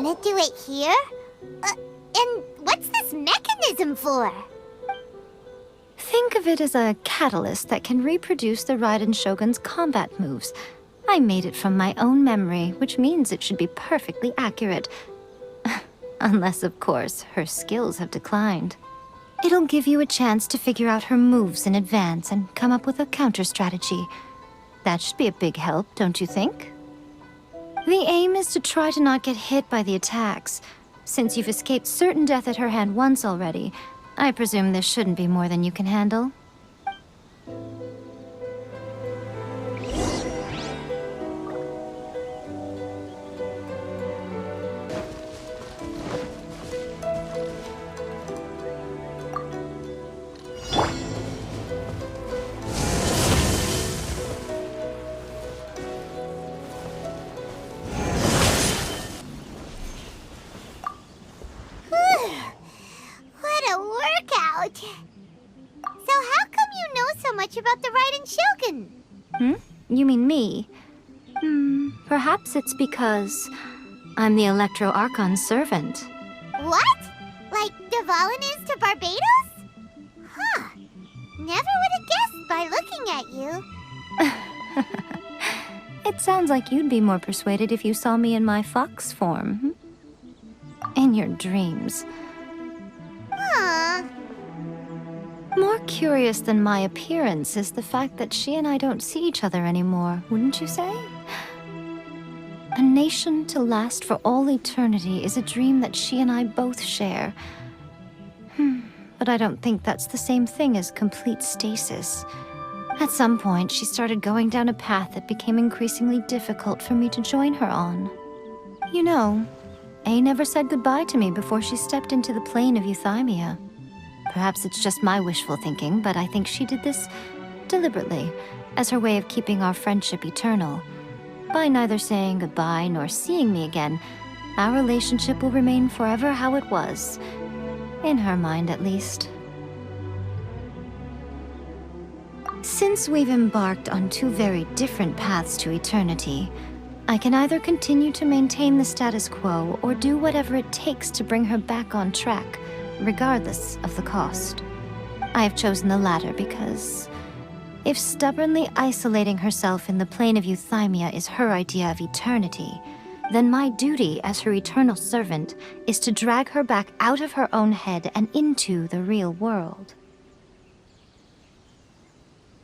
gonna do it here? And what's this mechanism for? Think of it as a catalyst that can reproduce the Raiden Shogun's combat moves. I made it from my own memory, which means it should be perfectly accurate. Unless, of course, her skills have declined. It'll give you a chance to figure out her moves in advance and come up with a counter-strategy. That should be a big help, don't you think? The aim is to try to not get hit by the attacks. Since you've escaped certain death at her hand once already, I presume this shouldn't be more than you can handle. So how come you know so much about the Raiden Shogun? You mean me? Perhaps it's because I'm the Electro Archon's servant. What? Like Dvalin is to Barbados? Huh. Never would have guessed by looking at you. It sounds like you'd be more persuaded if you saw me in my fox form. In your dreams. Aww. More curious than my appearance is the fact that she and I don't see each other anymore, wouldn't you say? A nation to last for all eternity is a dream that she and I both share. But I don't think that's the same thing as complete stasis. At some point, she started going down a path that became increasingly difficult for me to join her on. You know, A never said goodbye to me before she stepped into the plane of euthymia. Perhaps it's just my wishful thinking, but I think she did this deliberately, as her way of keeping our friendship eternal. By neither saying goodbye nor seeing me again, our relationship will remain forever how it was. In her mind, at least. Since we've embarked on two very different paths to eternity, I can either continue to maintain the status quo or do whatever it takes to bring her back on track, regardless of the cost. I have chosen the latter because if stubbornly isolating herself in the plane of euthymia is her idea of eternity, then my duty as her eternal servant is to drag her back out of her own head and into the real world.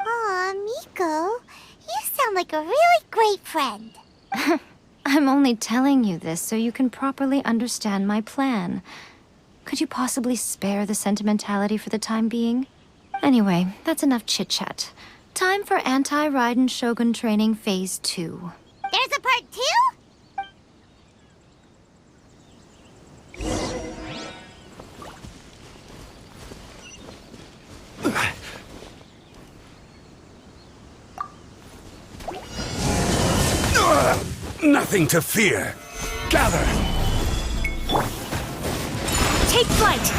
Aw, Miko, you sound like a really great friend. I'm only telling you this so you can properly understand my plan. Could you possibly spare the sentimentality for the time being? Anyway, that's enough chit-chat. Time for Anti-Raiden Shogun Training Phase 2. There's a part 2? Nothing to fear. Gather. Take flight!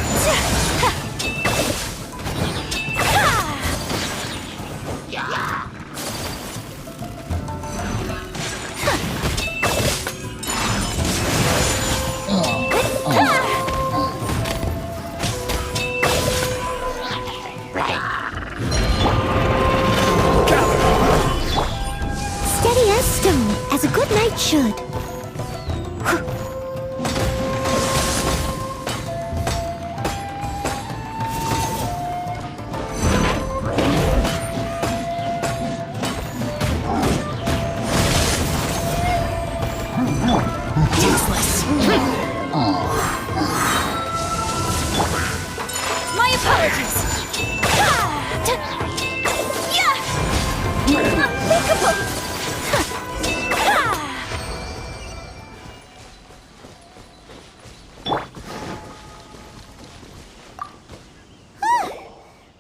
Steady as stone, as a good knight should. My apologies! Unthinkable!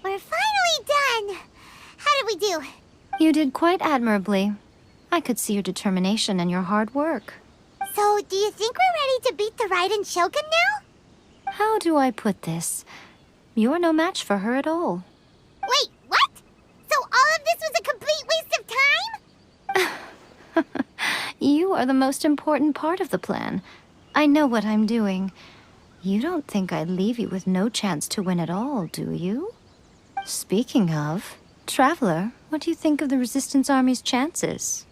We're finally done. How did we do? You did quite admirably. I could see your determination and your hard work. So, do you think we're ready to beat the Raiden Shogun now? How do I put this? You're no match for her at all. Wait, what? So all of this was a complete waste of time? You are the most important part of the plan. I know what I'm doing. You don't think I'd leave you with no chance to win at all, do you? Speaking of, Traveler, what do you think of the Resistance Army's chances?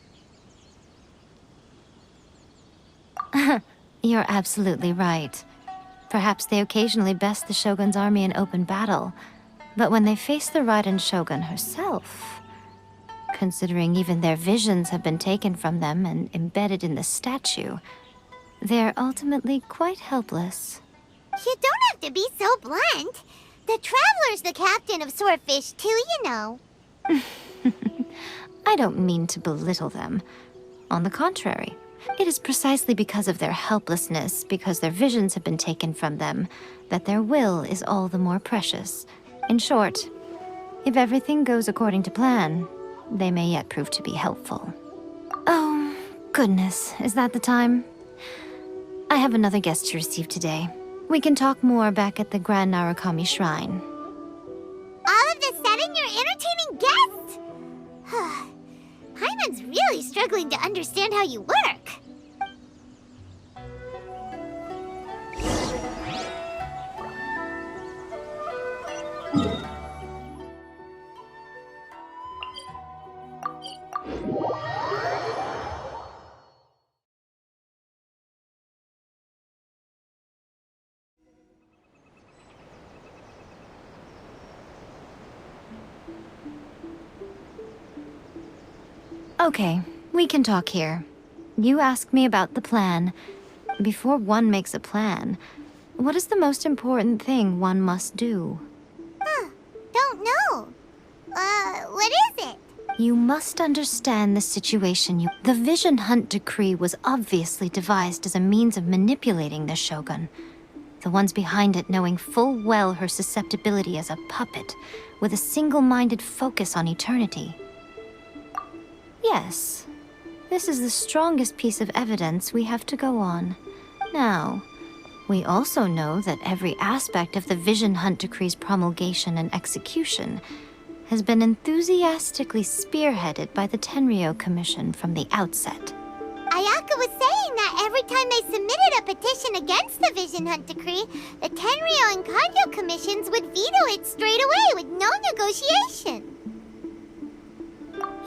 You're absolutely right. Perhaps they occasionally best the Shogun's army in open battle, but when they face the Raiden Shogun herself, considering even their visions have been taken from them and embedded in the statue, they're ultimately quite helpless. You don't have to be so blunt. The Traveler's the captain of Swordfish too, you know. I don't mean to belittle them. On the contrary, it is precisely because of their helplessness, because their visions have been taken from them, that their will is all the more precious. In short, if everything goes according to plan, they may yet prove to be helpful. Oh, goodness, is that the time? I have another guest to receive today. We can talk more back at the Grand Narukami Shrine. All of this sudden, you're entertaining guests? Paimon's really struggling to understand how you work. Okay, we can talk here. You asked me about the plan. Before one makes a plan, what is the most important thing one must do? Don't know. What is it? You must understand the situation. The Vision Hunt Decree was obviously devised as a means of manipulating the Shogun. The ones behind it knowing full well her susceptibility as a puppet, with a single-minded focus on eternity. Yes, this is the strongest piece of evidence we have to go on. Now, we also know that every aspect of the Vision Hunt Decree's promulgation and execution has been enthusiastically spearheaded by the Tenryou Commission from the outset. Ayaka was saying that every time they submitted a petition against the Vision Hunt Decree, the Tenryou and Kanjo commissions would veto it straight away with no negotiation.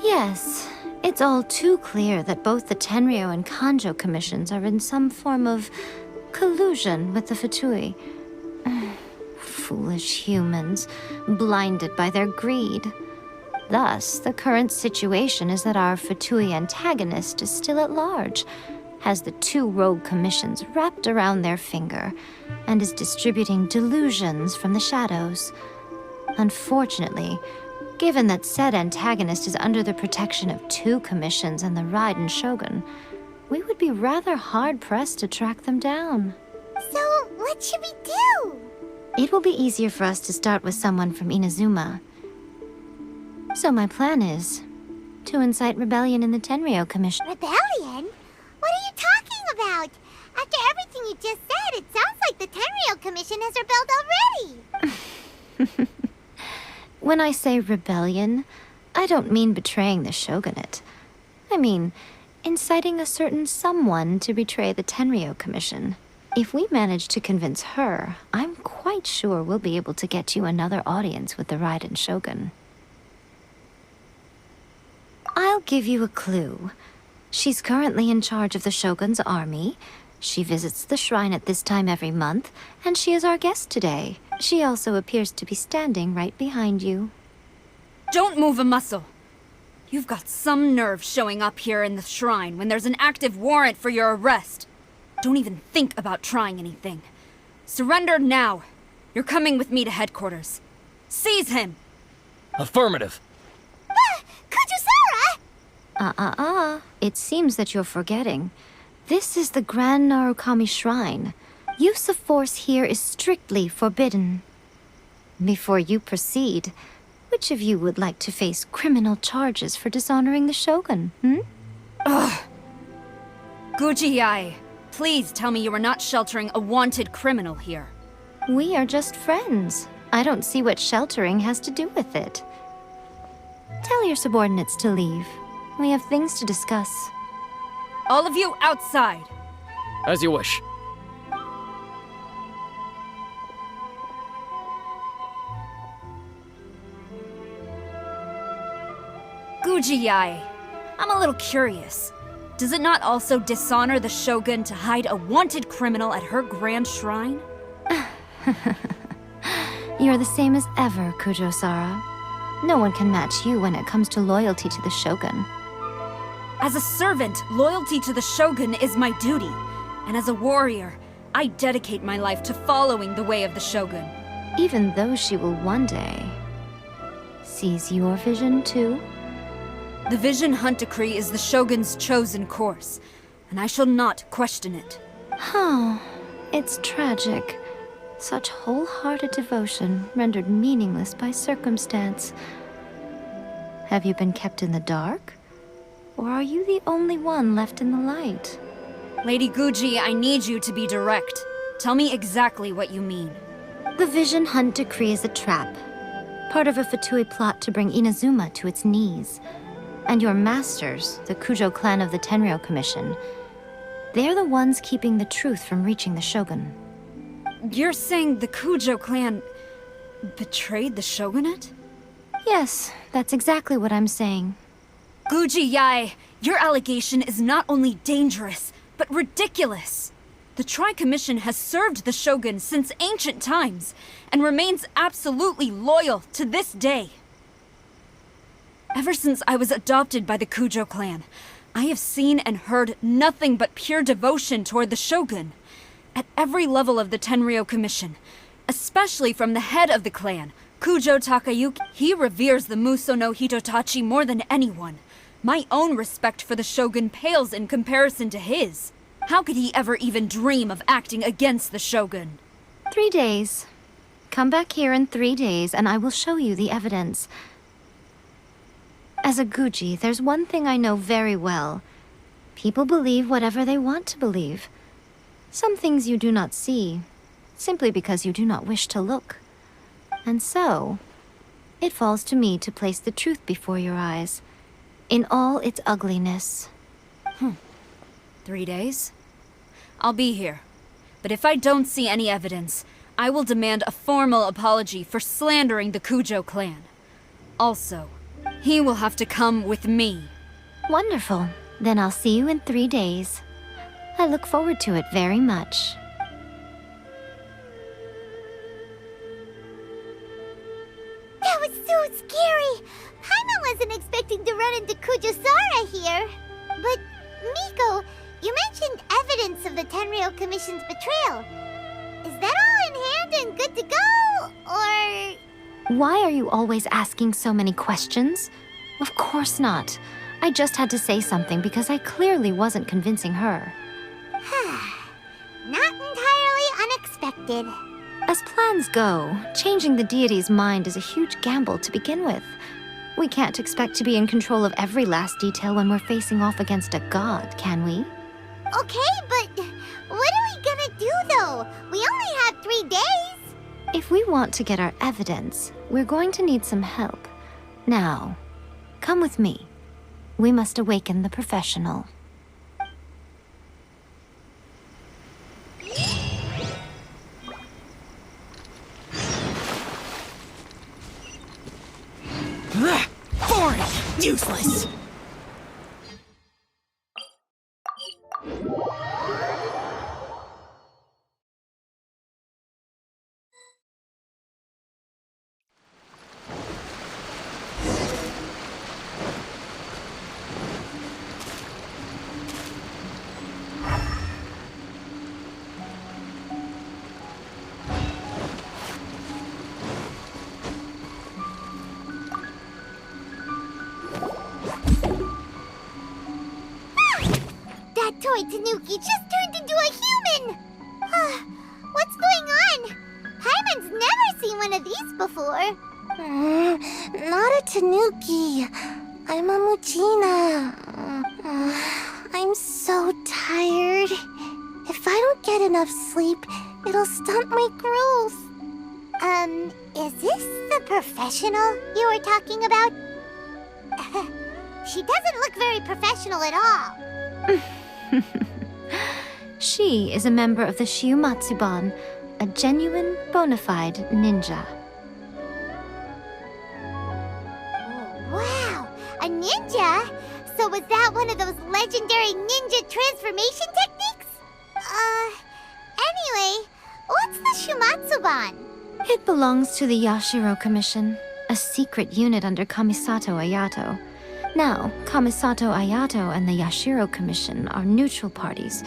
Yes, it's all too clear that both the Tenryou and Kanjo commissions are in some form of collusion with the Fatui. Foolish humans, blinded by their greed. Thus, the current situation is that our Fatui antagonist is still at large, has the two rogue commissions wrapped around their finger, and is distributing delusions from the shadows. Unfortunately, given that said antagonist is under the protection of two commissions and the Raiden Shogun, we would be rather hard-pressed to track them down. So, what should we do? It will be easier for us to start with someone from Inazuma. So my plan is to incite rebellion in the Tenryou Commission. Rebellion? What are you talking about? After everything you just said, it sounds like the Tenryou Commission has rebelled already. When I say rebellion, I don't mean betraying the shogunate. I mean inciting a certain someone to betray the Tenryou Commission. If we manage to convince her, I'm quite sure we'll be able to get you another audience with the Raiden Shogun. I'll give you a clue. She's currently in charge of the Shogun's army. She visits the shrine at this time every month, and she is our guest today. She also appears to be standing right behind you. Don't move a muscle. You've got some nerve showing up here in the shrine when there's an active warrant for your arrest. Don't even think about trying anything. Surrender now. You're coming with me to headquarters. Seize him! Affirmative. Kujusara! It seems that you're forgetting. This is the Grand Narukami Shrine. Use of force here is strictly forbidden. Before you proceed, which of you would like to face criminal charges for dishonoring the Shogun, Ugh. Guji-ai, please tell me you are not sheltering a wanted criminal here. We are just friends. I don't see what sheltering has to do with it. Tell your subordinates to leave. We have things to discuss. All of you outside. As you wish. Gujiyai, I'm a little curious. Does it not also dishonor the Shogun to hide a wanted criminal at her grand shrine? You're the same as ever, Kujo-Sara. No one can match you when it comes to loyalty to the Shogun. As a servant, loyalty to the Shogun is my duty. And as a warrior, I dedicate my life to following the way of the Shogun. Even though she will one day seize your vision too? The Vision Hunt Decree is the Shogun's chosen course, and I shall not question it. Oh, it's tragic. Such wholehearted devotion rendered meaningless by circumstance. Have you been kept in the dark? Or are you the only one left in the light? Lady Guji, I need you to be direct. Tell me exactly what you mean. The Vision Hunt Decree is a trap. Part of a Fatui plot to bring Inazuma to its knees. And your masters, the Kujo clan of the Tenryou Commission, they're the ones keeping the truth from reaching the Shogun. You're saying the Kujo clan betrayed the Shogunate? Yes, that's exactly what I'm saying. Guji Yae, your allegation is not only dangerous, but ridiculous. The Tri-Commission has served the Shogun since ancient times, and remains absolutely loyal to this day. Ever since I was adopted by the Kujo clan, I have seen and heard nothing but pure devotion toward the Shogun. At every level of the Tenryou Commission, especially from the head of the clan, Kujo Takayuki, he reveres the Muso no Hitotachi more than anyone. My own respect for the Shogun pales in comparison to his. How could he ever even dream of acting against the Shogun? 3 days. Come back here in 3 days and I will show you the evidence. As a Guji, there's one thing I know very well. People believe whatever they want to believe. Some things you do not see, simply because you do not wish to look. And so, it falls to me to place the truth before your eyes, in all its ugliness. 3 days? I'll be here. But if I don't see any evidence, I will demand a formal apology for slandering the Kujo clan. Also, he will have to come with me. Wonderful. Then I'll see you in 3 days. I look forward to it very much. That was so scary! Paimon wasn't expecting to run into Kujo-Sara here. But, Miko, you mentioned evidence of the Tenryou Commission's betrayal. Is that all in hand and good to go, or...? Why are you always asking so many questions? Of course not. I just had to say something because I clearly wasn't convincing her. Not entirely unexpected. As plans go, changing the deity's mind is a huge gamble to begin with. We can't expect to be in control of every last detail when we're facing off against a god, can we? Okay, but what are we gonna do, though? We only have 3 days. If we want to get our evidence, we're going to need some help. Now, come with me. We must awaken the professional. Boring! Useless! That toy Tanuki just turned into a human! What's going on? Paimon's never seen one of these before. Not a Tanuki. I'm a Muchina. I'm so tired. If I don't get enough sleep, it'll stunt my growth. Is this the professional you were talking about? She doesn't look very professional at all. She is a member of the Shiumatsuban, a genuine, bona fide ninja. Wow, a ninja that one of those legendary ninja transformation techniques? Anyway, what's the Shumatsuban? It belongs to the Yashiro Commission, a secret unit under Kamisato Ayato. Now, Kamisato Ayato and the Yashiro Commission are neutral parties,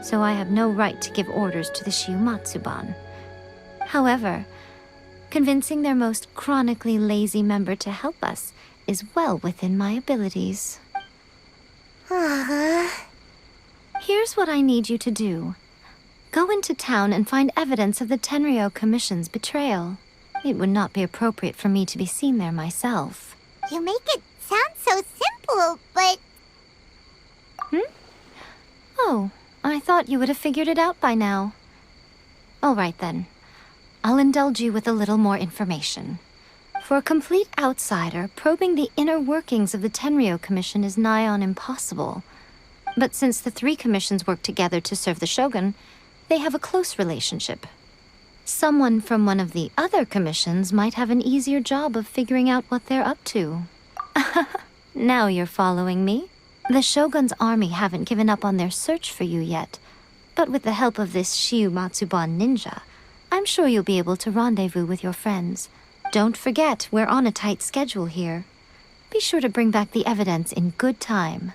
so I have no right to give orders to the Shumatsuban. However, convincing their most chronically lazy member to help us is well within my abilities. Here's what I need you to do. Go into town and find evidence of the Tenryou Commission's betrayal. It would not be appropriate for me to be seen there myself. You make it sound so simple, but... Oh, I thought you would have figured it out by now. All right then. I'll indulge you with a little more information. For a complete outsider, probing the inner workings of the Tenryou Commission is nigh on impossible. But since the three commissions work together to serve the Shogun, they have a close relationship. Someone from one of the other commissions might have an easier job of figuring out what they're up to. Now you're following me. The Shogun's army haven't given up on their search for you yet, but with the help of this Shiumatsuban ninja, I'm sure you'll be able to rendezvous with your friends. Don't forget, we're on a tight schedule here. Be sure to bring back the evidence in good time.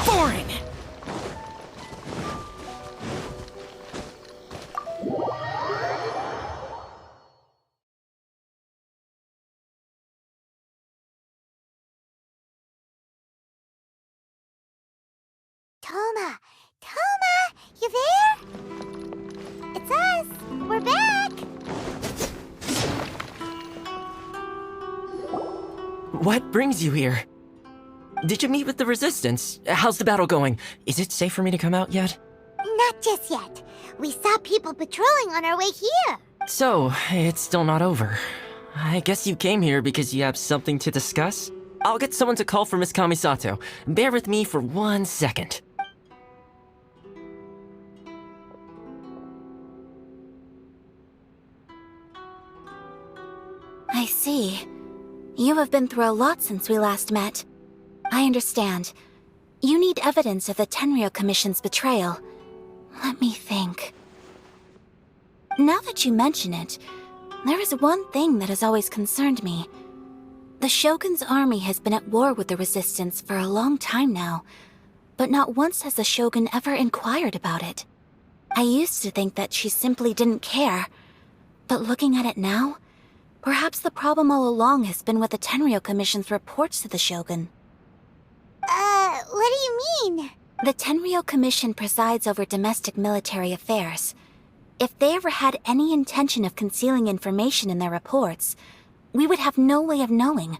Boring! Toma! Toma! You there? It's us! We're back! What brings you here? Did you meet with the Resistance? How's the battle going? Is it safe for me to come out yet? Not just yet. We saw people patrolling on our way here. So, it's still not over. I guess you came here because you have something to discuss? I'll get someone to call for Miss Kamisato. Bear with me for 1 second. I see. You have been through a lot since we last met. I understand. You need evidence of the Tenryou Commission's betrayal. Let me think. Now that you mention it, there is one thing that has always concerned me. The Shogun's army has been at war with the Resistance for a long time now, but not once has the Shogun ever inquired about it. I used to think that she simply didn't care, but looking at it now, perhaps the problem all along has been with the Tenryou Commission's reports to the Shogun. What do you mean? The Tenryou Commission presides over domestic military affairs. If they ever had any intention of concealing information in their reports, we would have no way of knowing.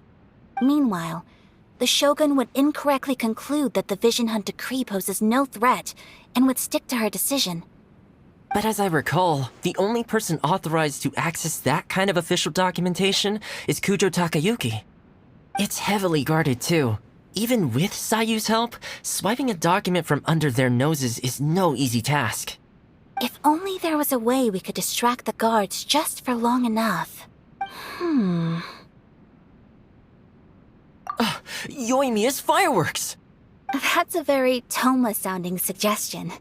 Meanwhile, the Shogun would incorrectly conclude that the Vision Hunt decree poses no threat and would stick to her decision. But as I recall, the only person authorized to access that kind of official documentation is Kujo Takayuki. It's heavily guarded too. Even with Sayu's help, swiping a document from under their noses is no easy task. If only there was a way we could distract the guards just for long enough. Yoimiya's fireworks! That's a very Toma-sounding suggestion,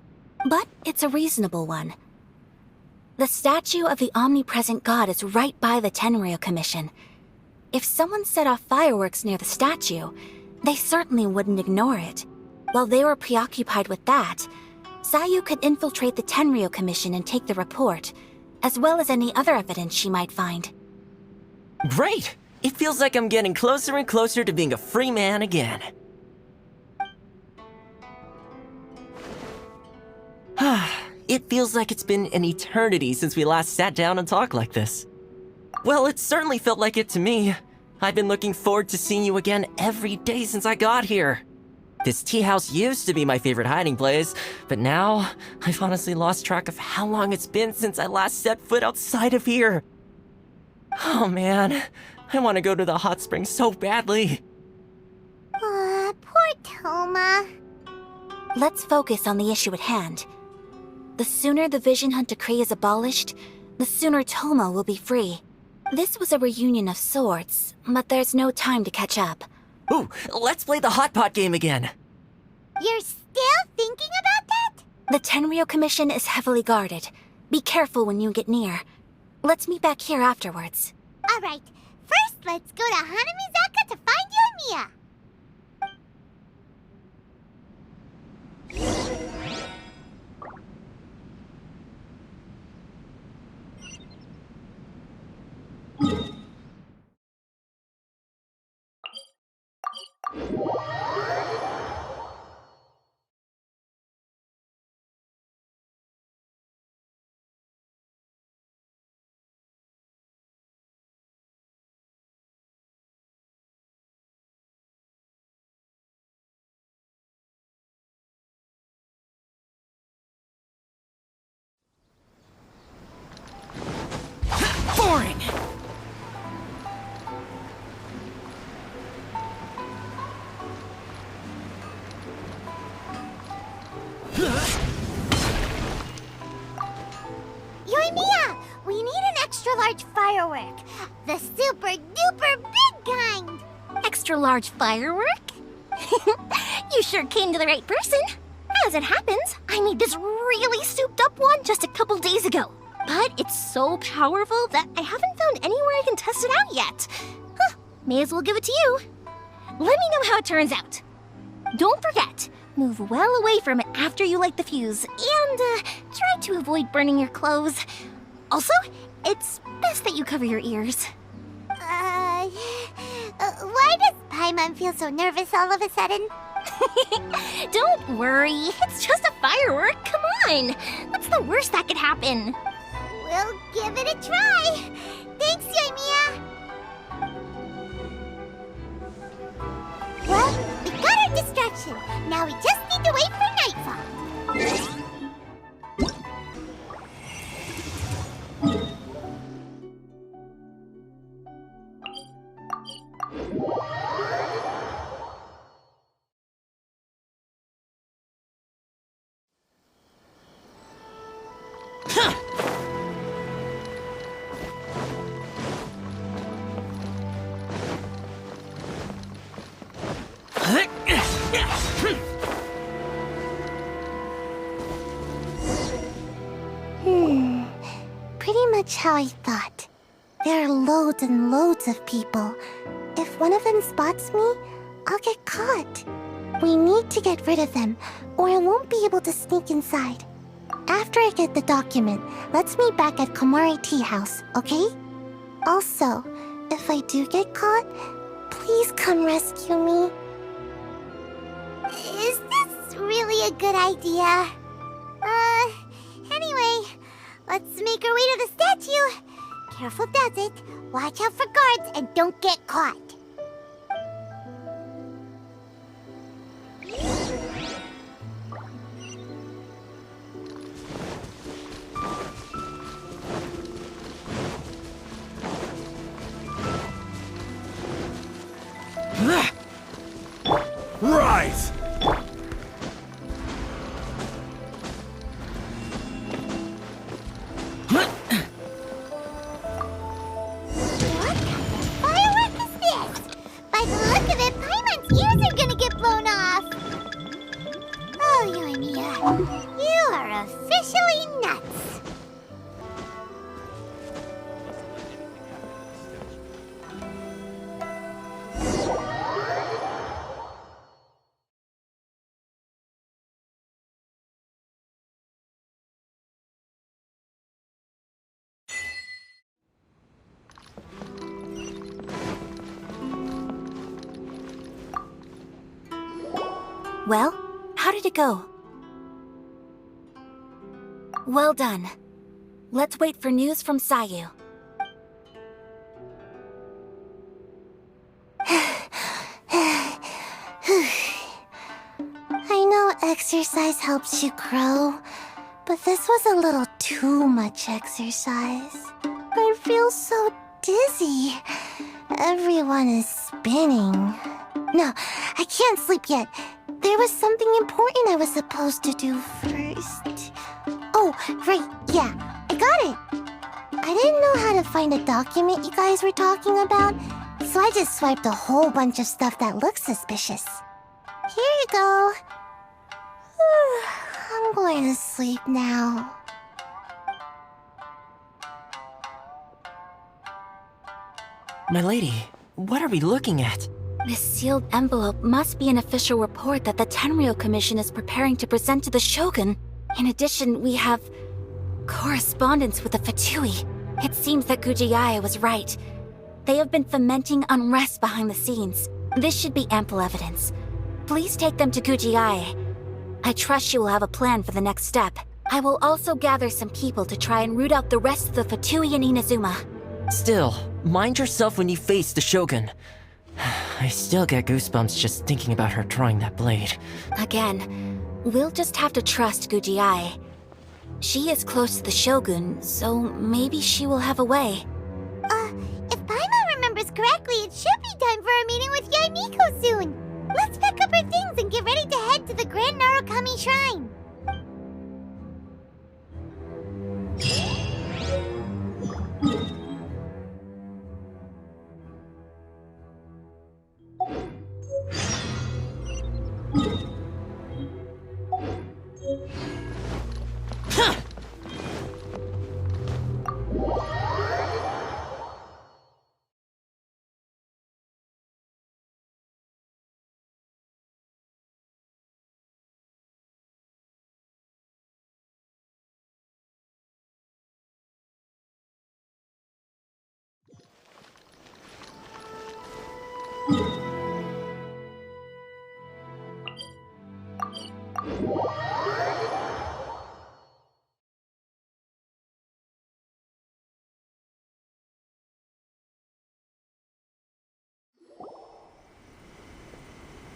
but it's a reasonable one. The statue of the omnipresent god is right by the Tenryou Commission. If someone set off fireworks near the statue, they certainly wouldn't ignore it. While they were preoccupied with that, Sayu could infiltrate the Tenryou Commission and take the report, as well as any other evidence she might find. Great! It feels like I'm getting closer and closer to being a free man again. It feels like it's been an eternity since we last sat down and talked like this. Well, it certainly felt like it to me. I've been looking forward to seeing you again every day since I got here. This tea house used to be my favorite hiding place, but now I've honestly lost track of how long it's been since I last set foot outside of here. Oh man, I want to go to the hot springs so badly. Poor Toma. Let's focus on the issue at hand. The sooner the Vision Hunt decree is abolished, the sooner Toma will be free. This was a reunion of sorts, but there's no time to catch up. Ooh, let's play the hot pot game again. You're still thinking about that? The Tenryo Commission is heavily guarded. Be careful when you get near. Let's meet back here afterwards. Alright, first let's go to Hanamizaka to find Yoimiya. Boring! Yoimiya, we need an extra large firework. The super duper big kind. Extra large firework? You sure came to the right person. As it happens, I made this really souped up one just a couple days ago. But it's so powerful that I haven't found anywhere I can test it out yet. Huh, may as well give it to you. Let me know how it turns out. Don't forget, move well away from it after you light the fuse, and try to avoid burning your clothes. Also, it's best that you cover your ears. Why does Paimon feel so nervous all of a sudden? Don't worry, it's just a firework, come on! What's the worst that could happen? We'll give it a try. Thanks, Yoimiya. Well, we got our distraction. Now we just need to wait for nightfall. Pretty much how I thought. There are loads and loads of people. If one of them spots me, I'll get caught. We need to get rid of them, or I won't be able to sneak inside. After I get the document, let's meet back at Komari Tea House, okay? Also, if I do get caught, please come rescue me. Is this really a good idea? Anyway, let's make our way to the statue. Careful does it. Watch out for guards and don't get caught. Right! What kind of firework is this? By the look of it, Paimon's ears are gonna get blown off. Oh, Yoimiya, you are officially nuts. Well, how did it go? Well done. Let's wait for news from Sayu. exercise helps you grow, but this was a little too much exercise. I feel so dizzy. Everyone is spinning. No, I can't sleep yet. There was something important I was supposed to do first. Oh, right, yeah, I got it. I didn't know how to find a document you guys were talking about, so I just swiped a whole bunch of stuff that looks suspicious. Here you go. I'm going to sleep now. My lady, what are we looking at? This sealed envelope must be an official report that the Tenryou Commission is preparing to present to the Shogun. In addition, we have correspondence with the Fatui. It seems that Gujiae was right. They have been fomenting unrest behind the scenes. This should be ample evidence. Please take them to Gujiae. I trust she will have a plan for the next step. I will also gather some people to try and root out the rest of the Fatui in Inazuma. Still, mind yourself when you face the Shogun. I still get goosebumps just thinking about her drawing that blade. Again, we'll just have to trust Gujiae. She is close to the Shogun, so maybe she will have a way. If Paimon remembers correctly, it should be time for a meeting with Yaimiko soon. Let's pack up our things and get ready to head to the Grand Narukami Shrine.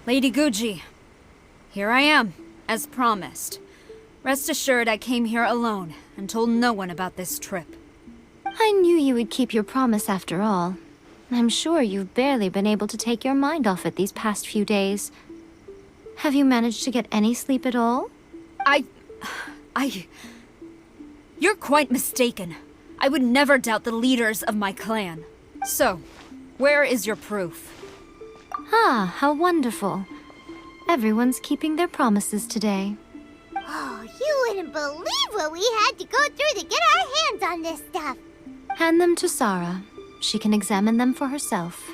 Lady Guji, here I am, as promised. Rest assured I came here alone and told no one about this trip. I knew you would keep your promise after all. I'm sure you've barely been able to take your mind off it these past few days. Have you managed to get any sleep at all? You're quite mistaken. I would never doubt the leaders of my clan. So, where is your proof? Ah, how wonderful. Everyone's keeping their promises today. Oh, you wouldn't believe what we had to go through to get our hands on this stuff. Hand them to Sarah. She can examine them for herself.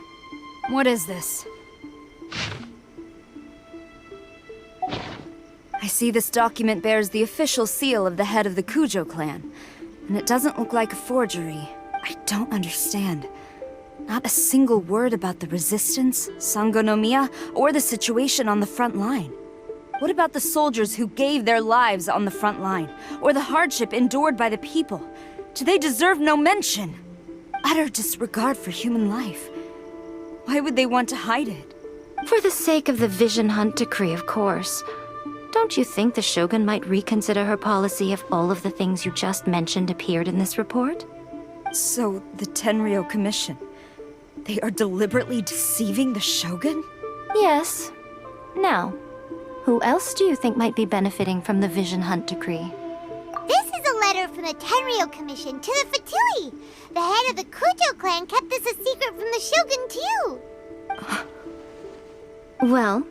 What is this? I see this document bears the official seal of the head of the Kujo clan, and it doesn't look like a forgery. I don't understand. Not a single word about the resistance, Sangonomiya, or the situation on the front line. What about the soldiers who gave their lives on the front line, or the hardship endured by the people? Do they deserve no mention? Utter disregard for human life. Why would they want to hide it? For the sake of the Vision Hunt decree, of course. Don't you think the Shogun might reconsider her policy if all of the things you just mentioned appeared in this report? So, the Tenryou Commission, they are deliberately deceiving the Shogun? Yes. Now, who else do you think might be benefiting from the Vision Hunt decree? This is a letter from the Tenryou Commission to the Fatui. The head of the Kujo clan kept this a secret from the Shogun, too. Well,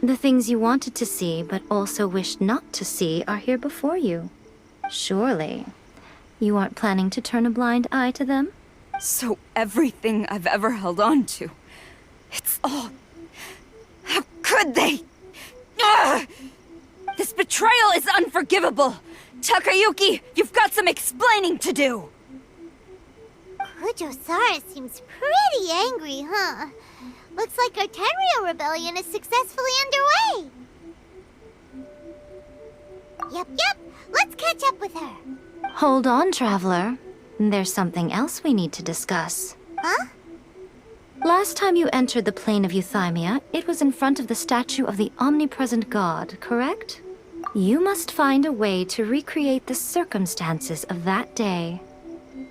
the things you wanted to see but also wished not to see are here before you. Surely, you aren't planning to turn a blind eye to them? So everything I've ever held on to, it's all... How could they? Ugh! This betrayal is unforgivable! Takayuki, you've got some explaining to do! Kujo-Sara seems pretty angry, huh? Looks like our Tenryou rebellion is successfully underway. Yep. Let's catch up with her. Hold on, Traveler. There's something else we need to discuss. Huh? Last time you entered the plane of Euthymia, it was in front of the statue of the Omnipresent God, correct? You must find a way to recreate the circumstances of that day.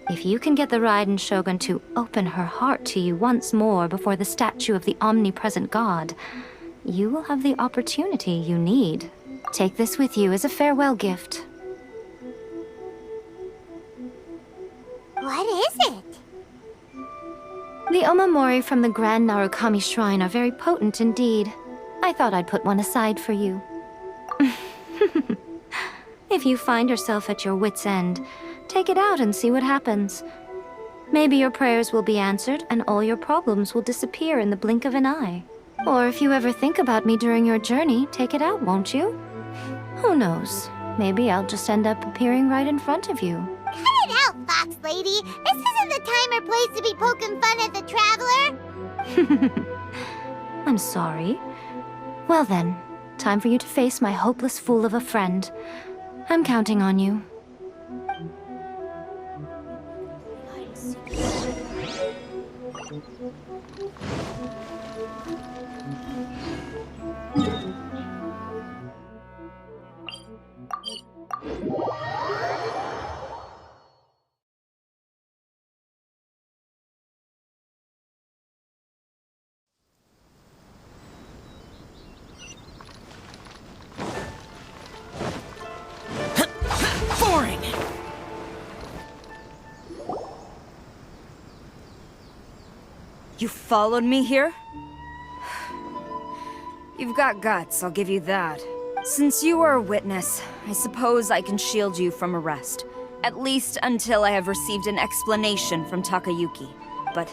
If you can get the Raiden Shogun to open her heart to you once more before the statue of the Omnipresent God, you will have the opportunity you need. Take this with you as a farewell gift. What is it? The Omamori from the Grand Narukami Shrine are very potent indeed. I thought I'd put one aside for you. If you find yourself at your wit's end, take it out and see what happens. Maybe your prayers will be answered and all your problems will disappear in the blink of an eye. Or if you ever think about me during your journey, take it out, won't you? Who knows? Maybe I'll just end up appearing right in front of you. Cut it out, Fox Lady! This isn't the time or place to be poking fun at the Traveler! I'm sorry. Well then, time for you to face my hopeless fool of a friend. I'm counting on you. Boring! You followed me here? You've got guts, I'll give you that. Since you are a witness, I suppose I can shield you from arrest. At least until I have received an explanation from Takayuki. But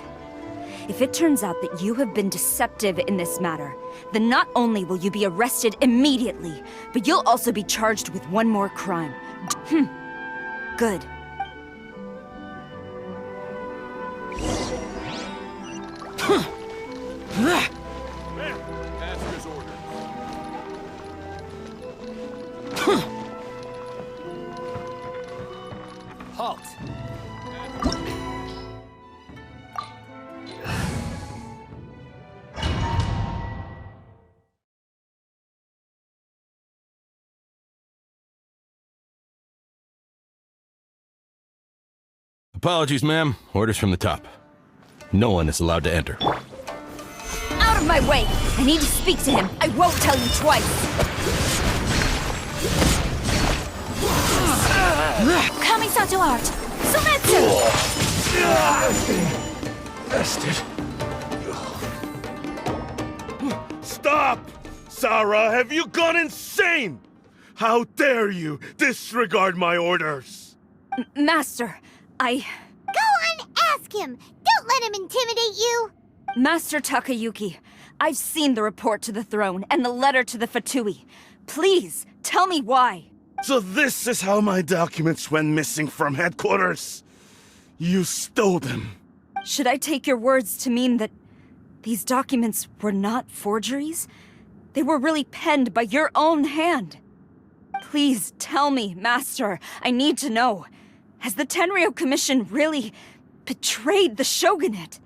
if it turns out that you have been deceptive in this matter, then not only will you be arrested immediately, but you'll also be charged with one more crime. Good. Master's orders. Halt! Apologies, ma'am. Orders from the top. No one is allowed to enter. Out of my way! I need to speak to him. I won't tell you twice. Kamisato Art! Sumetsu! Bastard. Stop! Sarah, have you gone insane? How dare you disregard my orders? Master, Go on, ask him! Don't let him intimidate you! Master Takayuki, I've seen the report to the throne and the letter to the Fatui. Please, tell me why. So this is how my documents went missing from headquarters? You stole them. Should I take your words to mean that these documents were not forgeries? They were really penned by your own hand. Please tell me, Master. I need to know. Has the Tenryo Commission really betrayed the Shogunate?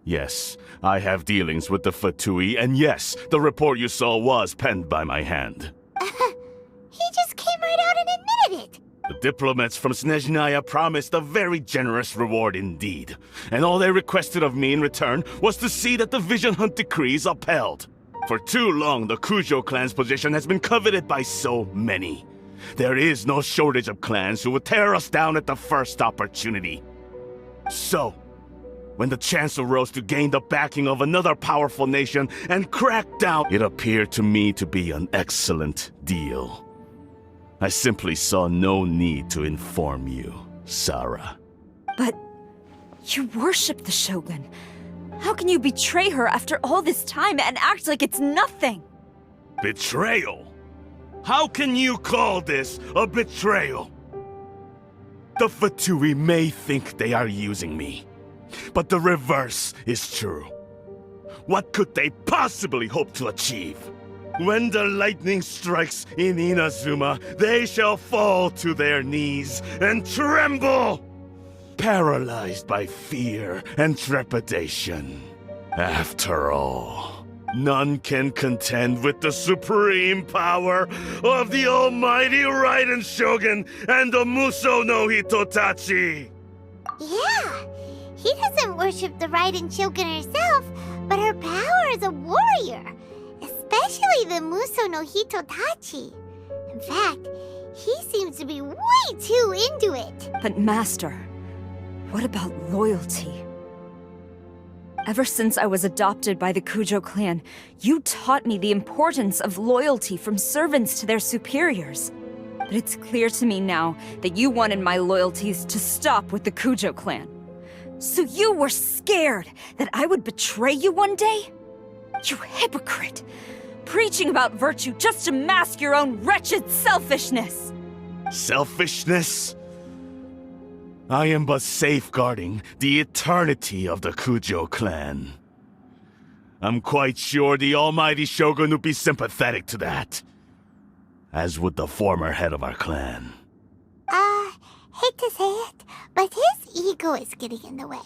Yes, I have dealings with the Fatui, and yes, the report you saw was penned by my hand. He just came right out and admitted it! The diplomats from Snezhnaya promised a very generous reward indeed, and all they requested of me in return was to see that the Vision Hunt decrees upheld. For too long, the Kujo clan's position has been coveted by so many. There is no shortage of clans who would tear us down at the first opportunity. So, when the chance arose to gain the backing of another powerful nation and crack down, it appeared to me to be an excellent deal. I simply saw no need to inform you, Sarah. But you worship the Shogun. How can you betray her after all this time and act like it's nothing? Betrayal? How can you call this a betrayal? The Fatui may think they are using me, but the reverse is true. What could they possibly hope to achieve? When the lightning strikes in Inazuma, they shall fall to their knees and tremble! paralyzed by fear and trepidation. After all, none can contend with the supreme power of the almighty Raiden Shogun and the Muso no Hitotachi! Yeah, he doesn't worship the Raiden Shogun herself, but her power as a warrior, especially the Muso no Hitotachi. In fact, he seems to be way too into it. But Master, what about loyalty? Ever since I was adopted by the Kujo clan, you taught me the importance of loyalty from servants to their superiors. But it's clear to me now that you wanted my loyalties to stop with the Kujo clan. So you were scared that I would betray you one day? You hypocrite! Preaching about virtue just to mask your own wretched selfishness! Selfishness? I am but safeguarding the eternity of the Kujo clan. I'm quite sure the almighty Shogun would be sympathetic to that. As would the former head of our clan. Hate to say it, but his ego is getting in the way.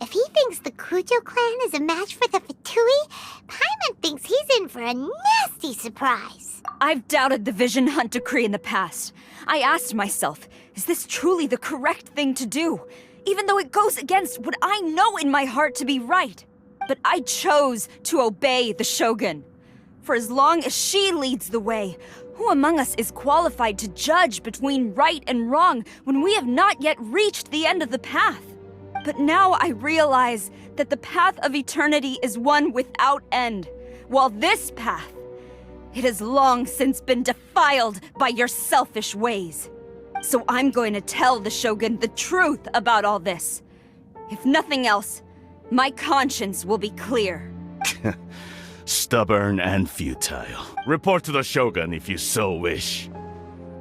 If he thinks the Kujo clan is a match for the Fatui, Paimon thinks he's in for a nasty surprise. I've doubted the Vision Hunt decree in the past. I asked myself, is this truly the correct thing to do? Even though it goes against what I know in my heart to be right. But I chose to obey the Shogun. For as long as she leads the way, who among us is qualified to judge between right and wrong when we have not yet reached the end of the path? But now I realize that the path of eternity is one without end, while this path, it has long since been defiled by your selfish ways. So I'm going to tell the Shogun the truth about all this. If nothing else, my conscience will be clear. Stubborn and futile. Report to the Shogun if you so wish.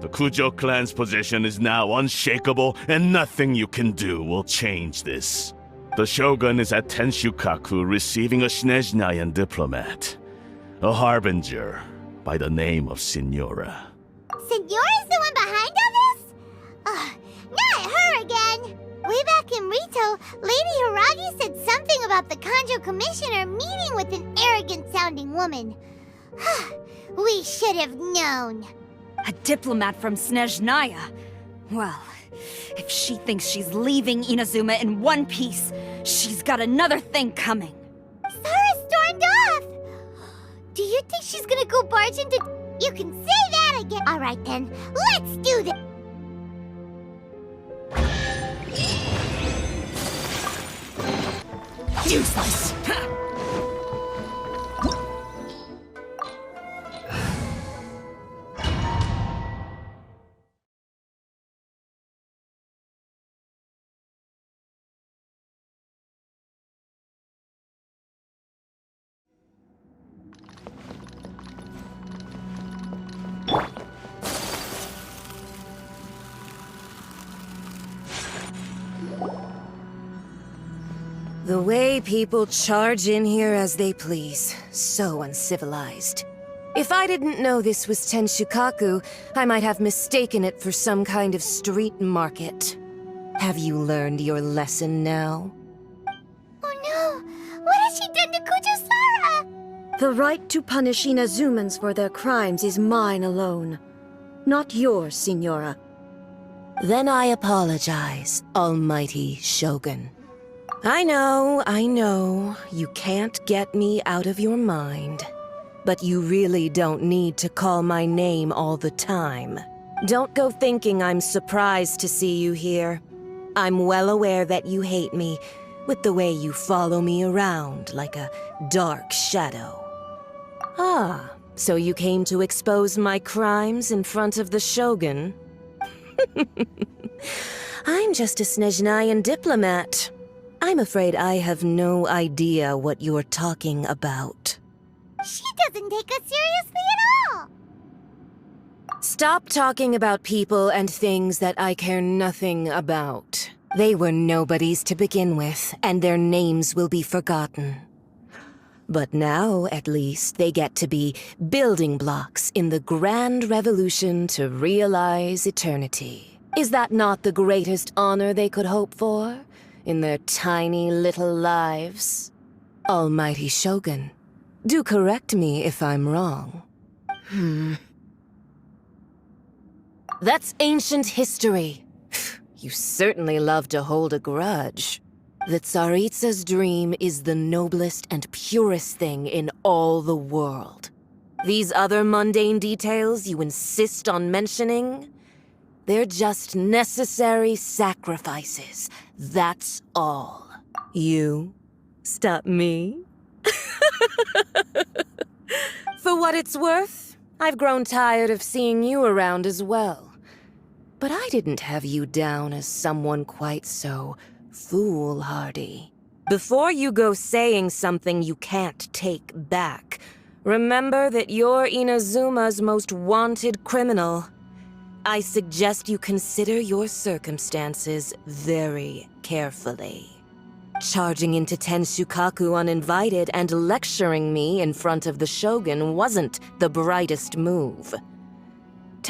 The Kujo clan's position is now unshakable, and nothing you can do will change this. The Shogun is at Tenshukaku receiving a Snezhnayan diplomat, a harbinger by the name of Signora. Signora's the one behind all this? Not her again! Way back in Rito, Lady Hiragi said something about the Kanjo Commissioner meeting with an arrogant-sounding woman. We should have known. A diplomat from Snezhnaya? Well, if she thinks she's leaving Inazuma in one piece, she's got another thing coming. Sara stormed off! Do you think she's gonna go barge into... You can say that again! Alright then, let's do this! Useless! The way people charge in here as they please. So uncivilized. If I didn't know this was Tenshukaku, I might have mistaken it for some kind of street market. Have you learned your lesson now? Oh no! What has she done to Kujo-Sara? The right to punish Inazumans for their crimes is mine alone. Not yours, Signora. Then I apologize, Almighty Shogun. I know, you can't get me out of your mind. But you really don't need to call my name all the time. Don't go thinking I'm surprised to see you here. I'm well aware that you hate me, with the way you follow me around like a dark shadow. Ah, so you came to expose my crimes in front of the Shogun? I'm just a Snezhnayan diplomat. I'm afraid I have no idea what you're talking about. She doesn't take us seriously at all! Stop talking about people and things that I care nothing about. They were nobodies to begin with, and their names will be forgotten. But now, at least, they get to be building blocks in the grand revolution to realize eternity. Is that not the greatest honor they could hope for in their tiny little lives? Almighty Shogun, do correct me if I'm wrong. That's ancient history. You certainly love to hold a grudge. The Tsaritsa's dream is the noblest and purest thing in all the world. These other mundane details you insist on mentioning, they're just necessary sacrifices. That's all. You stop me? For what it's worth, I've grown tired of seeing you around as well. But I didn't have you down as someone quite so foolhardy. Before you go saying something you can't take back, remember that you're Inazuma's most wanted criminal. I suggest you consider your circumstances very carefully. Charging into Tenshukaku uninvited and lecturing me in front of the Shogun wasn't the brightest move.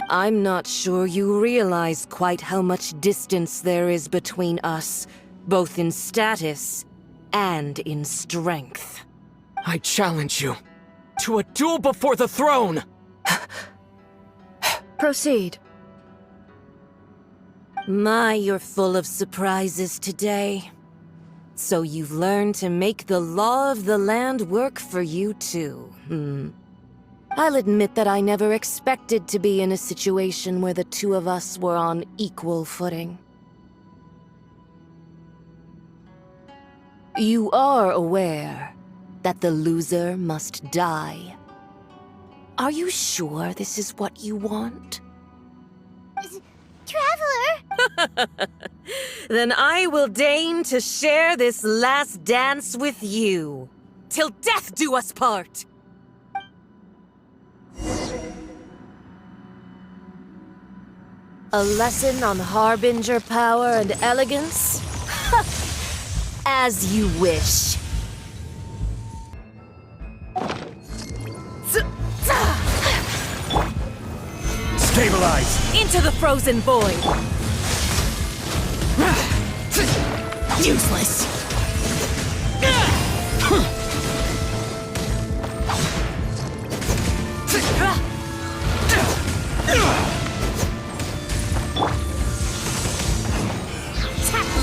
I'm not sure you realize quite how much distance there is between us, both in status and in strength. I challenge you to a duel before the throne! Proceed. My, you're full of surprises today. So you've learned to make the law of the land work for you too, I'll admit that I never expected to be in a situation where the two of us were on equal footing. You are aware that the loser must die. Are you sure this is what you want? Traveler! Then I will deign to share this last dance with you. Till death do us part! A lesson on harbinger power and elegance? As you wish. Stabilize! Into the frozen void! Useless!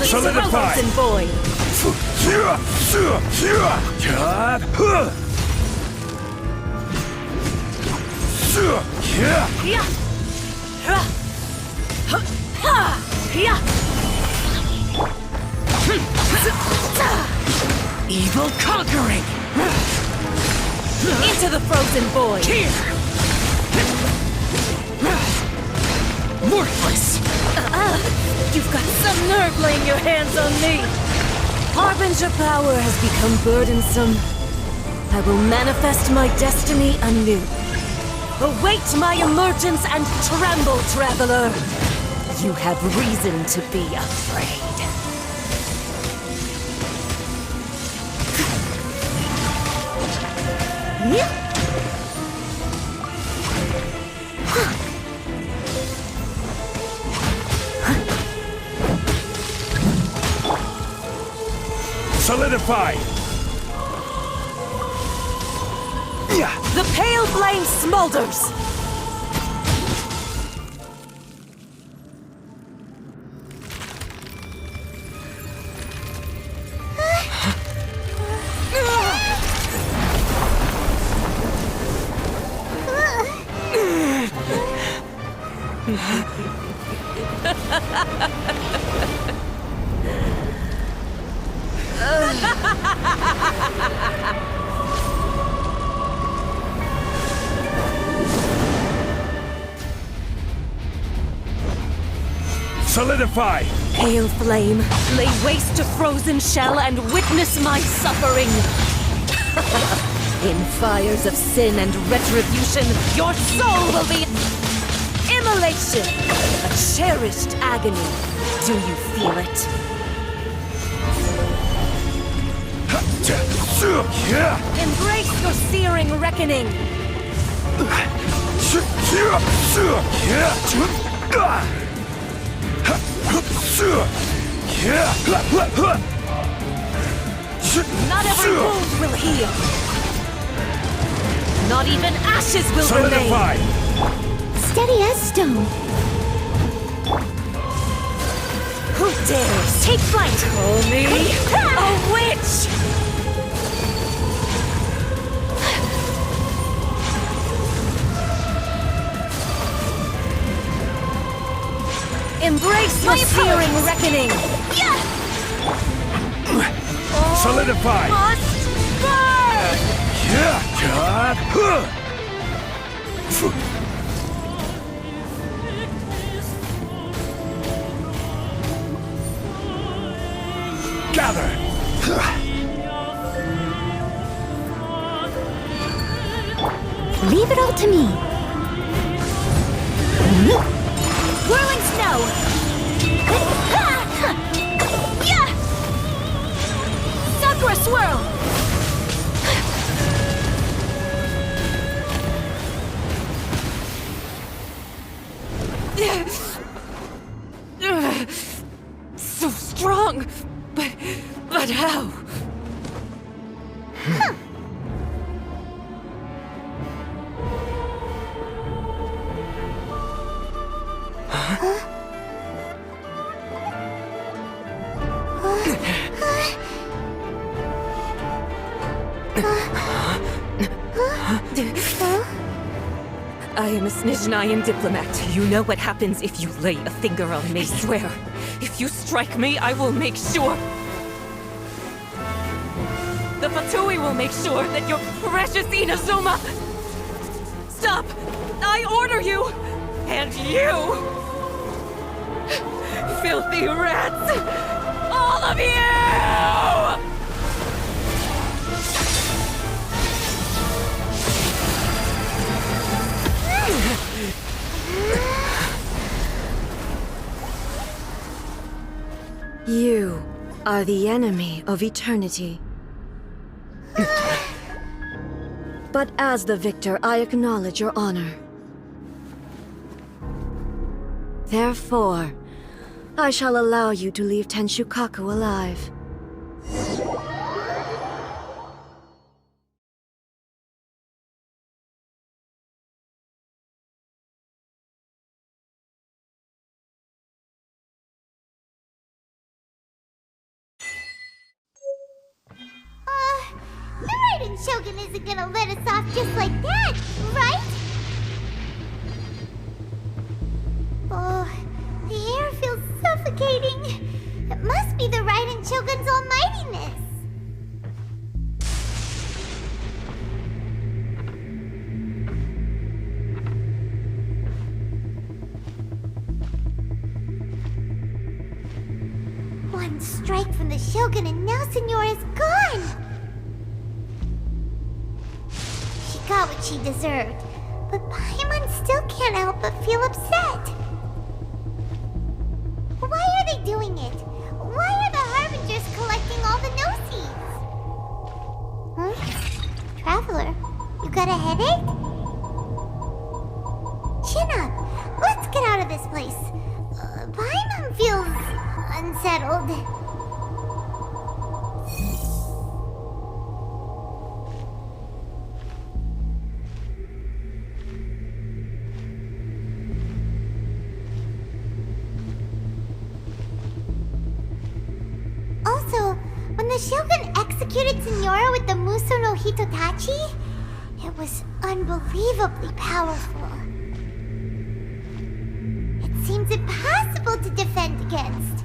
Solidify! Frozen void! Evil conquering! Into the frozen void! Here! Worthless! You've got some nerve laying your hands on me! Harbinger power has become burdensome. I will manifest my destiny anew. Await my emergence and tremble, traveler! You have reason to be afraid. Solidify! The pale flame smolders! Solidify! Pale flame, lay waste to frozen shell and witness my suffering! In fires of sin and retribution, your soul will be immolation! A cherished agony. Do you feel it? Embrace your searing reckoning! Not every wound will heal. Not even ashes will remain. Steady as stone. Who dares? Take flight! Call me a witch! Embrace your searing reckoning! Solidify! Must burn! Gather! Leave it all to me. Whirling snow! Sakura swirl! So strong! But how? I am a Snezhnayan diplomat. You know what happens if you lay a finger on me. I swear, if you strike me, I will make sure. The Fatui will make sure that your precious Inazuma... Stop! I order you! And you! Filthy rats! All of you! You are the enemy of eternity. But as the victor, I acknowledge your honor. Therefore, I shall allow you to leave Tenshukaku alive. The Raiden Shogun isn't gonna let us off just like that, right? Oh, the air feels suffocating. It must be the Raiden Shogun's almightiness. One strike from the Shogun and now Senora is gone! She got what she deserved, but Paimon still can't help but feel upset. Why are they doing it? Why are the Harbingers collecting all the no-seeds? Huh? Traveler, you got a headache? Chin up! Let's get out of this place. Paimon feels unsettled. Also, when the Shogun executed Senora with the Muso no Hitotachi, it was unbelievably powerful. It seems impossible to defend against.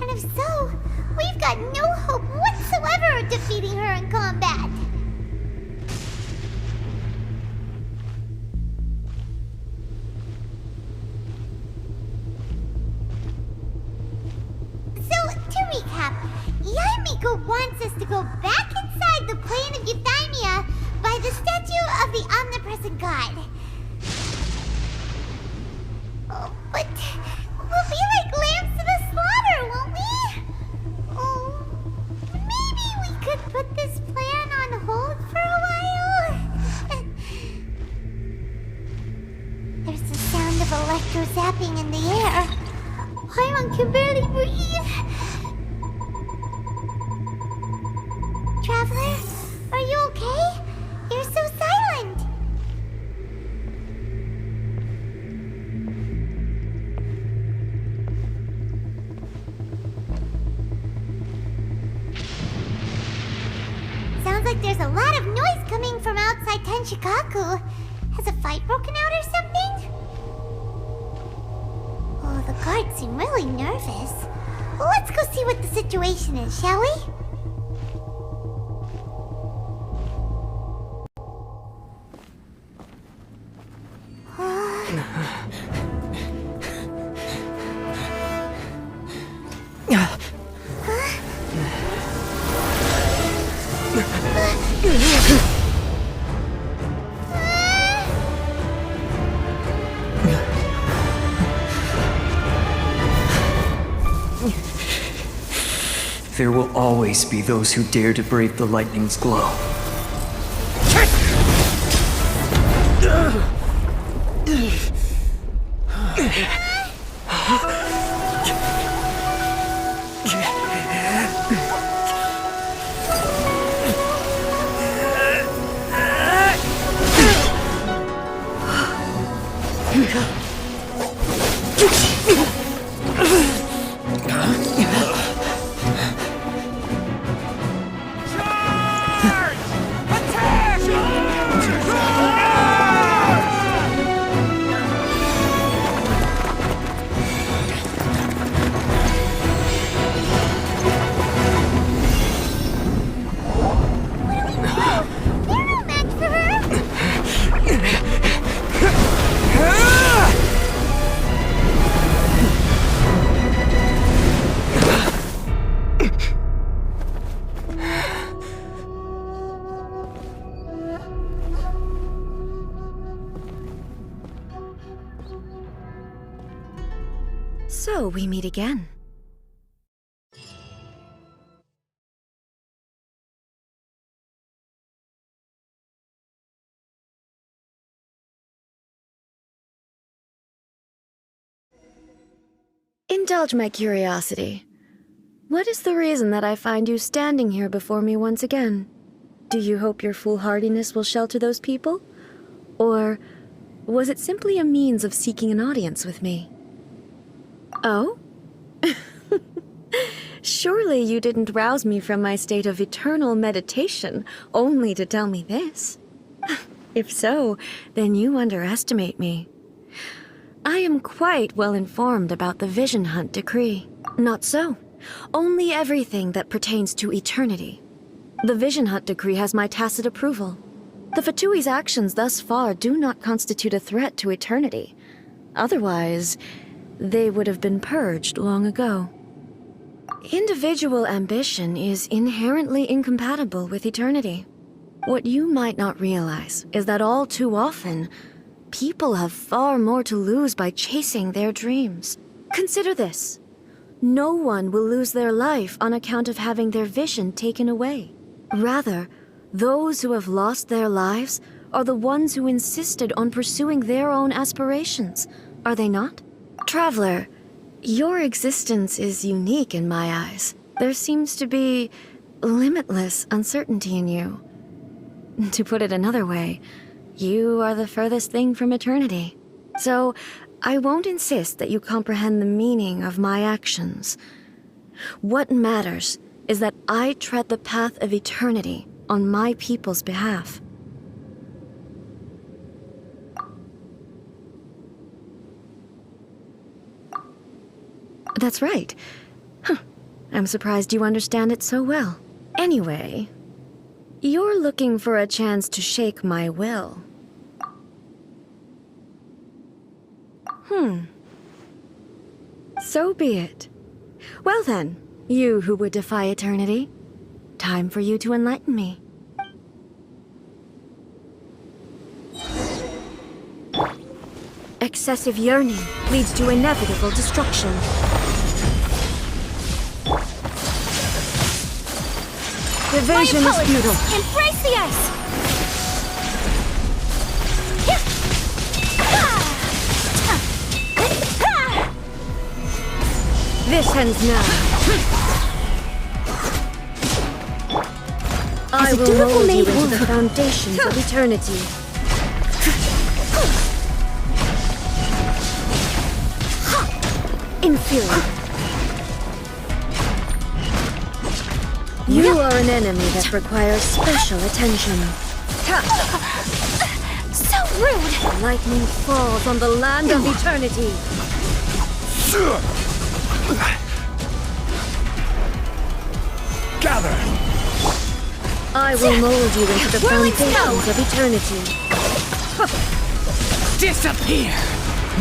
And if so, we've got no hope whatsoever of defeating her in combat. So, to recap, Yaemiko wants us to go back inside the plane of Euthymia by the statue of the Omnipresent God. Oh, but we'll be like lambs to the slaughter, won't we? Oh, maybe we could put this plan on hold for a while? There's the sound of electro zapping in the air. Paimon can barely barely breathe. Traveler, are you okay? You're so silent. Sounds like there's a lot of noise coming from outside Tenshikaku. Has a fight broken out or something? Oh, the guards seem really nervous. Well, let's go see what the situation is, shall we? There will always be those who dare to brave the lightning's glow. So we meet again. Indulge my curiosity. What is the reason that I find you standing here before me once again? Do you hope your foolhardiness will shelter those people? Or was it simply a means of seeking an audience with me? Oh? Surely you didn't rouse me from my state of eternal meditation only to tell me this. If so, then you underestimate me. I am quite well informed about the Vision Hunt decree. Not so. Only everything that pertains to eternity. The Vision Hunt decree has my tacit approval. The Fatui's actions thus far do not constitute a threat to eternity. Otherwise, they would have been purged long ago. Individual ambition is inherently incompatible with eternity. What you might not realize is that all too often, people have far more to lose by chasing their dreams. Consider this. No one will lose their life on account of having their vision taken away. Rather, those who have lost their lives are the ones who insisted on pursuing their own aspirations, are they not? Traveler, your existence is unique in my eyes. There seems to be limitless uncertainty in you. To put it another way, you are the furthest thing from eternity. So, I won't insist that you comprehend the meaning of my actions. What matters is that I tread the path of eternity on my people's behalf. That's right. I'm surprised you understand it so well. Anyway, you're looking for a chance to shake my will. So be it. Well then, you who would defy eternity, time for you to enlighten me. Excessive yearning leads to inevitable destruction. Evasion is futile. Embrace the ice! This ends now. I will mold you into the foundations of eternity. Inferior. You are an enemy that requires special attention. So rude! Lightning falls on the land of eternity. Gather! I will mold you into the foundations of eternity. Disappear!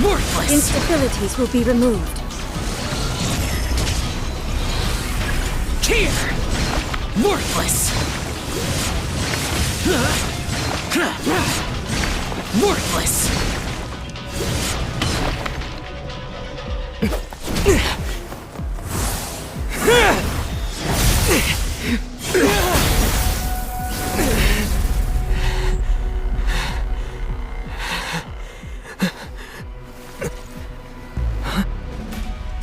Worthless! Instabilities will be removed. Here! Worthless! Worthless!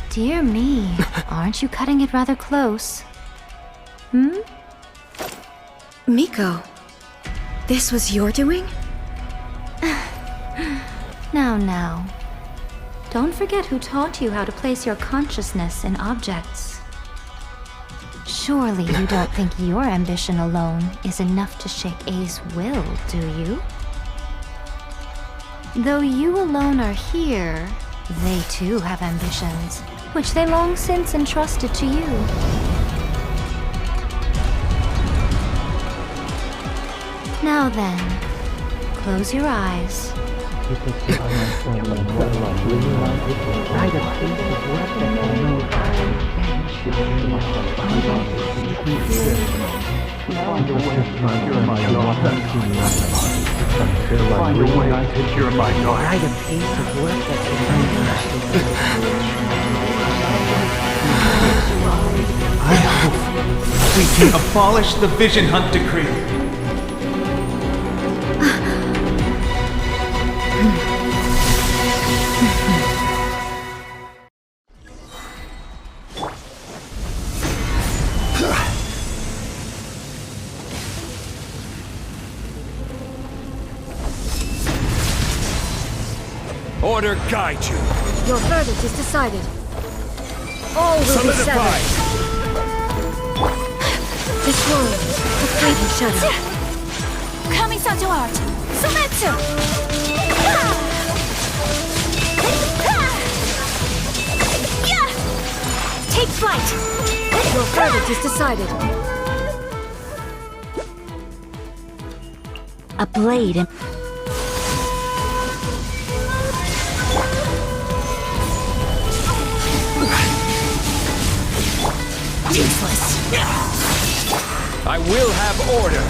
Dear me, aren't you cutting it rather close? Miko, this was your doing? Now. Don't forget who taught you how to place your consciousness in objects. Surely you don't think your ambition alone is enough to shake A's will, do you? Though you alone are here, they too have ambitions, which they long since entrusted to you. Now then, close your eyes. I hope we can abolish the Vision Hunt Decree. Order guide you. Your verdict is decided. All will be severed. Destroyed. The fading shadow. Kamisato art! Sumetsu! Take flight! Your verdict is decided. A blade and... Useless! I will have order!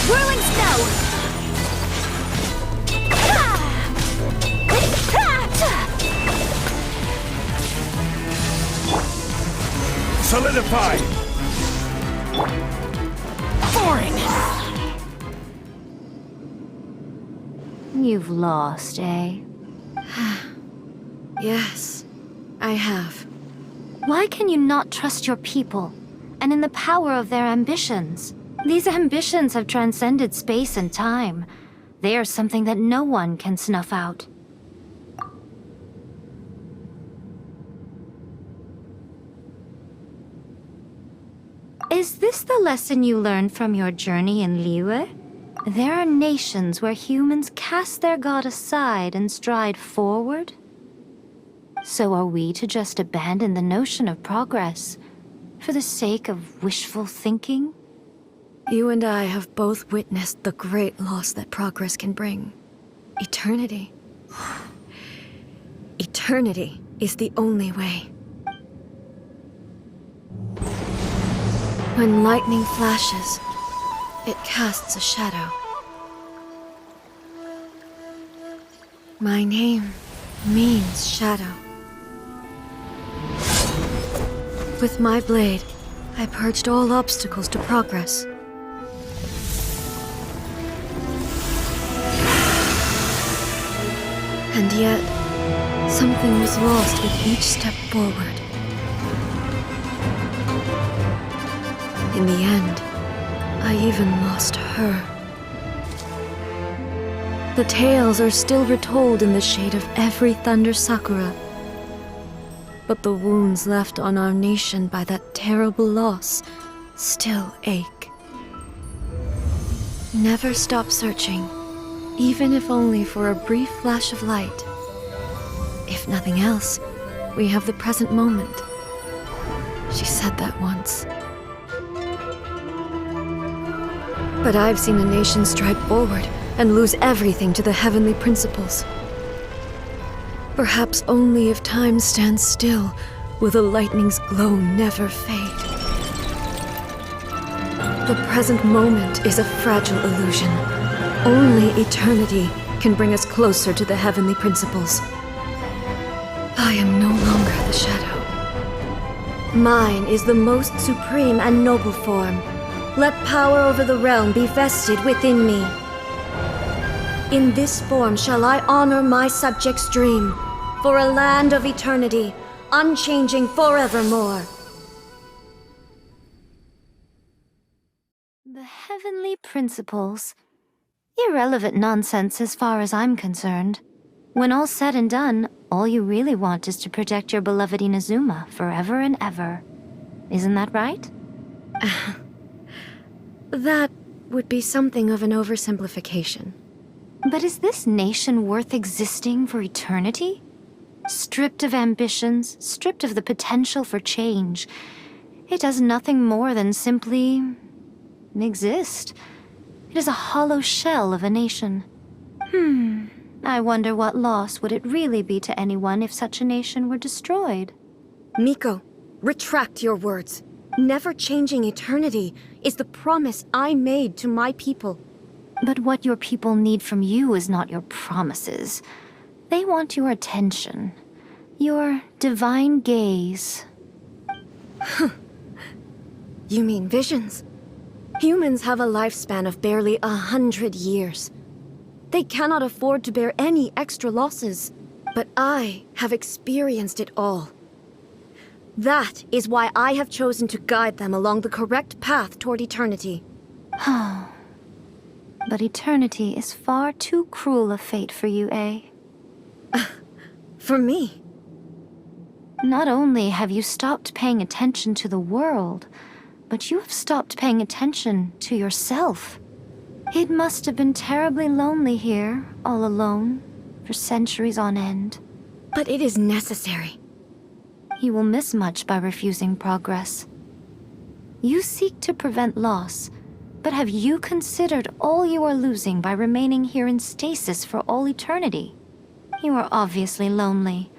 Whirling snow! Solidify! Boring! You've lost, eh? Yes, I have. Why can you not trust your people, and in the power of their ambitions? These ambitions have transcended space and time. They are something that no one can snuff out. Is this the lesson you learned from your journey in Liyue? There are nations where humans cast their god aside and stride forward? So are we to just abandon the notion of progress for the sake of wishful thinking? You and I have both witnessed the great loss that progress can bring. Eternity. Eternity is the only way. When lightning flashes, it casts a shadow. My name means shadow. With my blade, I purged all obstacles to progress. And yet, Something was lost with each step forward. In the end, I even lost her. The tales are still retold in the shade of every Thunder Sakura. But the wounds left on our nation by that terrible loss still ache. Never stop searching, even if only for a brief flash of light. If nothing else, we have the present moment. She said that once. But I've seen a nation stride forward and lose everything to the heavenly principles. Perhaps only if time stands still will the lightning's glow never fade. The present moment is a fragile illusion. Only eternity can bring us closer to the heavenly principles. I am no longer the shadow. Mine is the most supreme and noble form. Let power over the realm be vested within me. In this form shall I honor my subjects' dream, for a land of eternity, unchanging forevermore. The heavenly principles. Irrelevant nonsense as far as I'm concerned. When all's said and done, all you really want is to protect your beloved Inazuma forever and ever. Isn't that right? That would be something of an oversimplification. But is this nation worth existing for eternity? Stripped of ambitions, stripped of the potential for change, it does nothing more than simply exist. It is a hollow shell of a nation. I wonder what loss would it really be to anyone if such a nation were destroyed? Miko, retract your words. Never changing eternity is the promise I made to my people. But what your people need from you is not your promises. They want your attention. Your divine gaze. You mean visions? Humans have a lifespan of barely 100 years. They cannot afford to bear any extra losses. But I have experienced it all. That is why I have chosen to guide them along the correct path toward eternity. But eternity is far too cruel a fate for you, eh? For me? Not only have you stopped paying attention to the world, but you have stopped paying attention to yourself. It must have been terribly lonely here, all alone, for centuries on end. But it is necessary. You will miss much by refusing progress. You seek to prevent loss, but have you considered all you are losing by remaining here in stasis for all eternity? You are obviously lonely,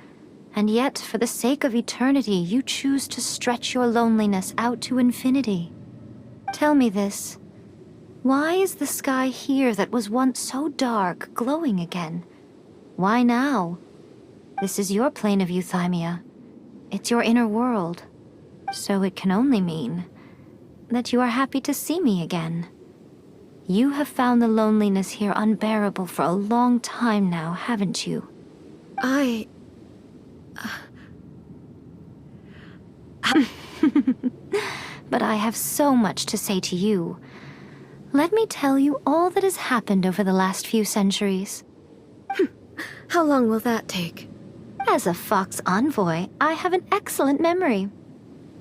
and yet for the sake of eternity you choose to stretch your loneliness out to infinity. Tell me this. Why is the sky here that was once so dark glowing again? Why now? This is your plane of euthymia. It's your inner world. So it can only mean that you are happy to see me again. You have found the loneliness here unbearable for a long time now, haven't you? But I have so much to say to you. Let me tell you all that has happened over the last few centuries. How long will that take? As a Fox envoy, I have an excellent memory.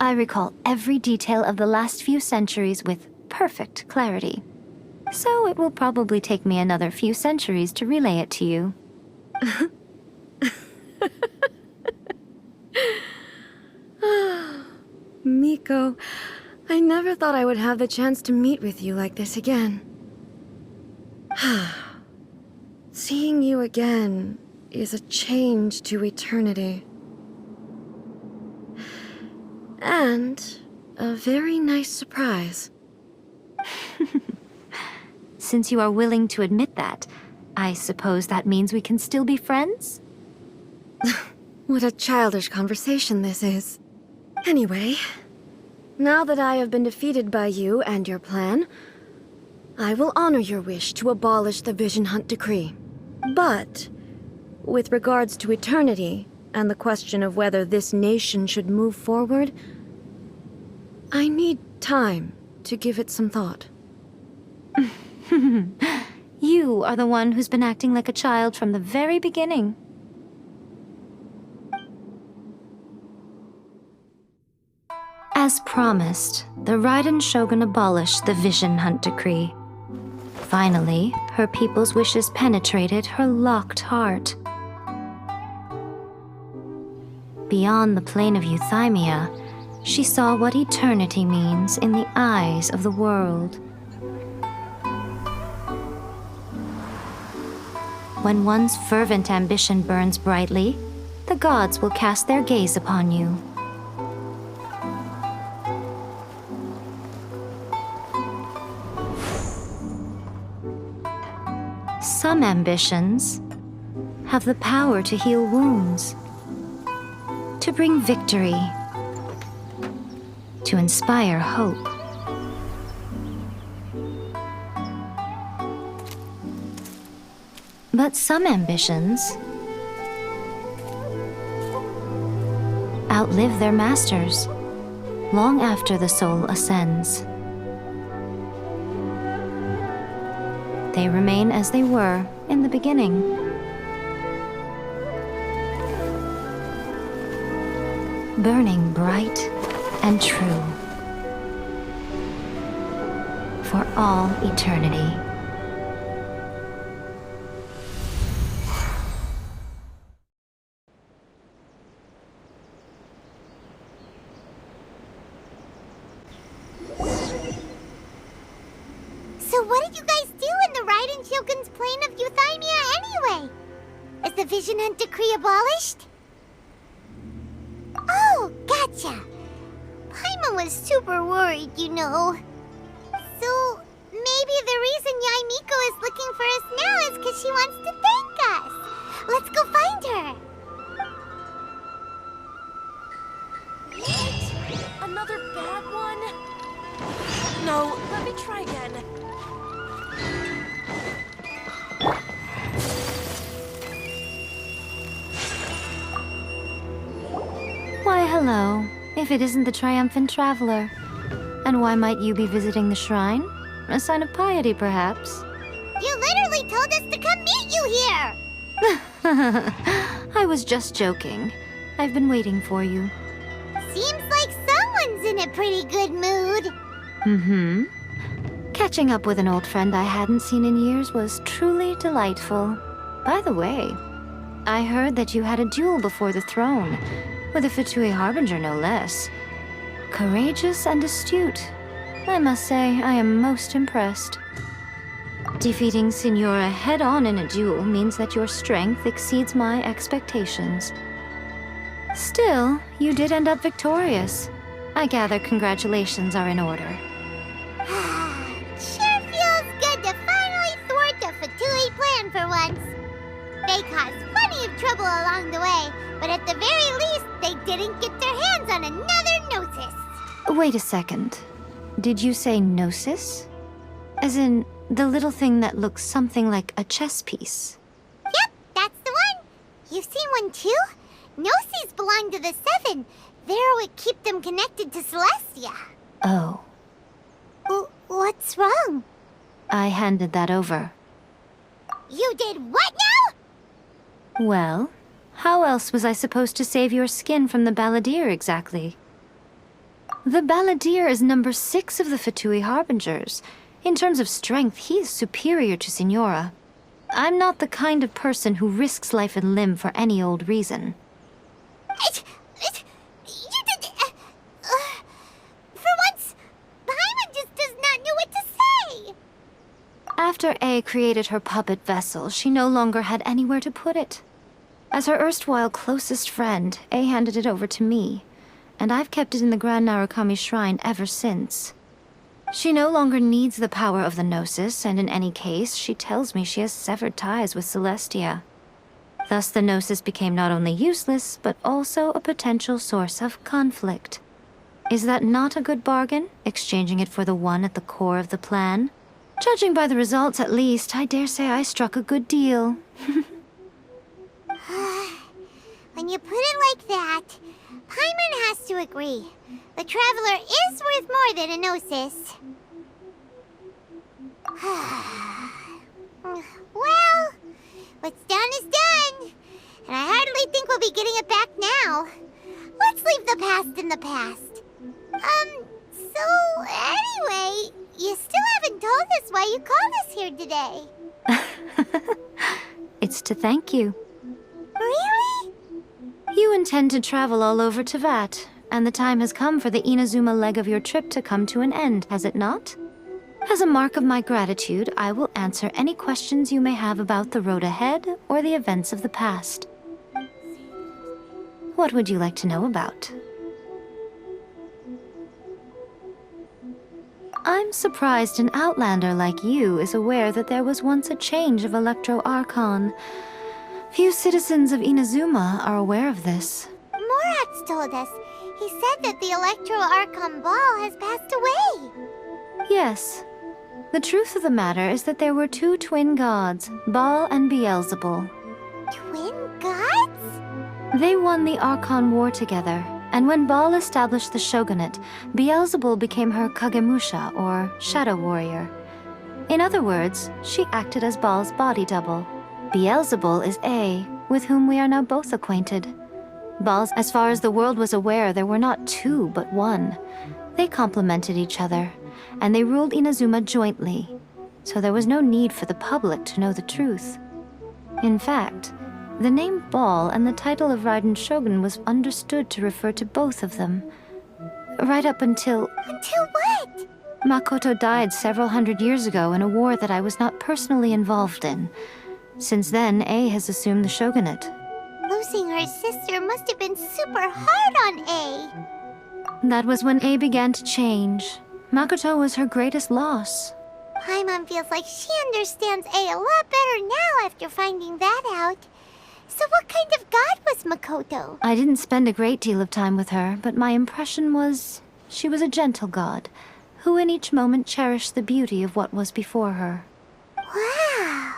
I recall every detail of the last few centuries with perfect clarity. So it will probably take me another few centuries to relay it to you. Miko, I never thought I would have the chance to meet with you like this again. Seeing you again is a change to eternity. And a very nice surprise. Since you are willing to admit that, I suppose that means we can still be friends? What a childish conversation this is. Anyway, now that I have been defeated by you and your plan, I will honor your wish to abolish the Vision Hunt Decree. But with regards to eternity and the question of whether this nation should move forward, I need time to give it some thought. You are the one who's been acting like a child from the very beginning. As promised, the Raiden Shogun abolished the Vision Hunt Decree. Finally, her people's wishes penetrated her locked heart. Beyond the plane of euthymia, she saw what eternity means in the eyes of the world. When one's fervent ambition burns brightly, the gods will cast their gaze upon you. Some ambitions have the power to heal wounds, to bring victory, to inspire hope. But some ambitions outlive their masters long after the soul ascends. They remain as they were in the beginning. Burning bright and true for all eternity. So what did you guys do in the Raiden Shogun's plane of euthymia anyway? Is the Vision Hunt Decree abolished? Oh, gotcha. Paimon was super worried, you know. So maybe the reason Yaimiko is looking for us now is because she wants to thank us. Let's go find her. Another bad one? No, let me try again. Why, hello, if it isn't the triumphant traveler. And why might you be visiting the shrine? A sign of piety, perhaps? You literally told us to come meet you here! I was just joking. I've been waiting for you. Seems like someone's in a pretty good mood. Mm-hmm. Catching up with an old friend I hadn't seen in years was truly delightful. By the way, I heard that you had a duel before the throne, with a Fatui Harbinger no less. Courageous and astute. I must say, I am most impressed. Defeating Signora head-on in a duel means that your strength exceeds my expectations. Still, you did end up victorious. I gather congratulations are in order. Sure feels good to finally thwart the Fatui plan for once. They caused plenty of trouble along the way, but at the very least, they didn't get their hands on another Gnosis. Wait a second. Did you say Gnosis? As in, the little thing that looks something like a chess piece? Yep, that's the one. You've seen one too? Gnosis belong to the Seven. They're what keep them connected to Celestia. Oh. What's wrong? I handed that over. You did what now? Well, how else was I supposed to save your skin from the Balladeer exactly? The Balladeer is number 6 of the Fatui Harbingers. In terms of strength, he is superior to Signora. I'm not the kind of person who risks life and limb for any old reason. You did... for once, Paimon just does not know what to say. After A created her puppet vessel, she no longer had anywhere to put it. As her erstwhile closest friend, A handed it over to me, and I've kept it in the Grand Narukami Shrine ever since. She no longer needs the power of the Gnosis, and in any case, she tells me she has severed ties with Celestia. Thus the Gnosis became not only useless, but also a potential source of conflict. Is that not a good bargain, exchanging it for the one at the core of the plan? Judging by the results, at least, I dare say I struck a good deal. when you put it like that, Paimon has to agree. The Traveler is worth more than a Gnosis. Well, what's done is done. And I hardly think we'll be getting it back now. Let's leave the past in the past. So anyway, you still haven't told us why you called us here today. It's to thank you. Really? You intend to travel all over Teyvat, and the time has come for the Inazuma leg of your trip to come to an end, has it not? As a mark of my gratitude, I will answer any questions you may have about the road ahead or the events of the past. What would you like to know about? I'm surprised an outlander like you is aware that there was once a change of Electro Archon. Few citizens of Inazuma are aware of this. Morat's told us. He said that the Electro Archon Ball has passed away. Yes. The truth of the matter is that there were two twin gods, Baal and Beelzebul. Twin gods? They won the Archon War together, and when Baal established the shogunate, Beelzebul became her Kagemusha, or shadow warrior. In other words, she acted as Baal's body double. Beelzebul is A, with whom we are now both acquainted. Baal's, as far as the world was aware, there were not two, but one. They complemented each other, and they ruled Inazuma jointly, so there was no need for the public to know the truth. In fact, the name Baal and the title of Raiden Shogun was understood to refer to both of them. Right up until... Until what? Makoto died several hundred years ago in a war that I was not personally involved in. Since then, A has assumed the shogunate. Losing her sister must have been super hard on A. That was when A began to change. Makoto was her greatest loss. Paimon feels like she understands A a lot better now after finding that out. So what kind of god was Makoto? I didn't spend a great deal of time with her, but my impression was she was a gentle god, who in each moment cherished the beauty of what was before her. Wow.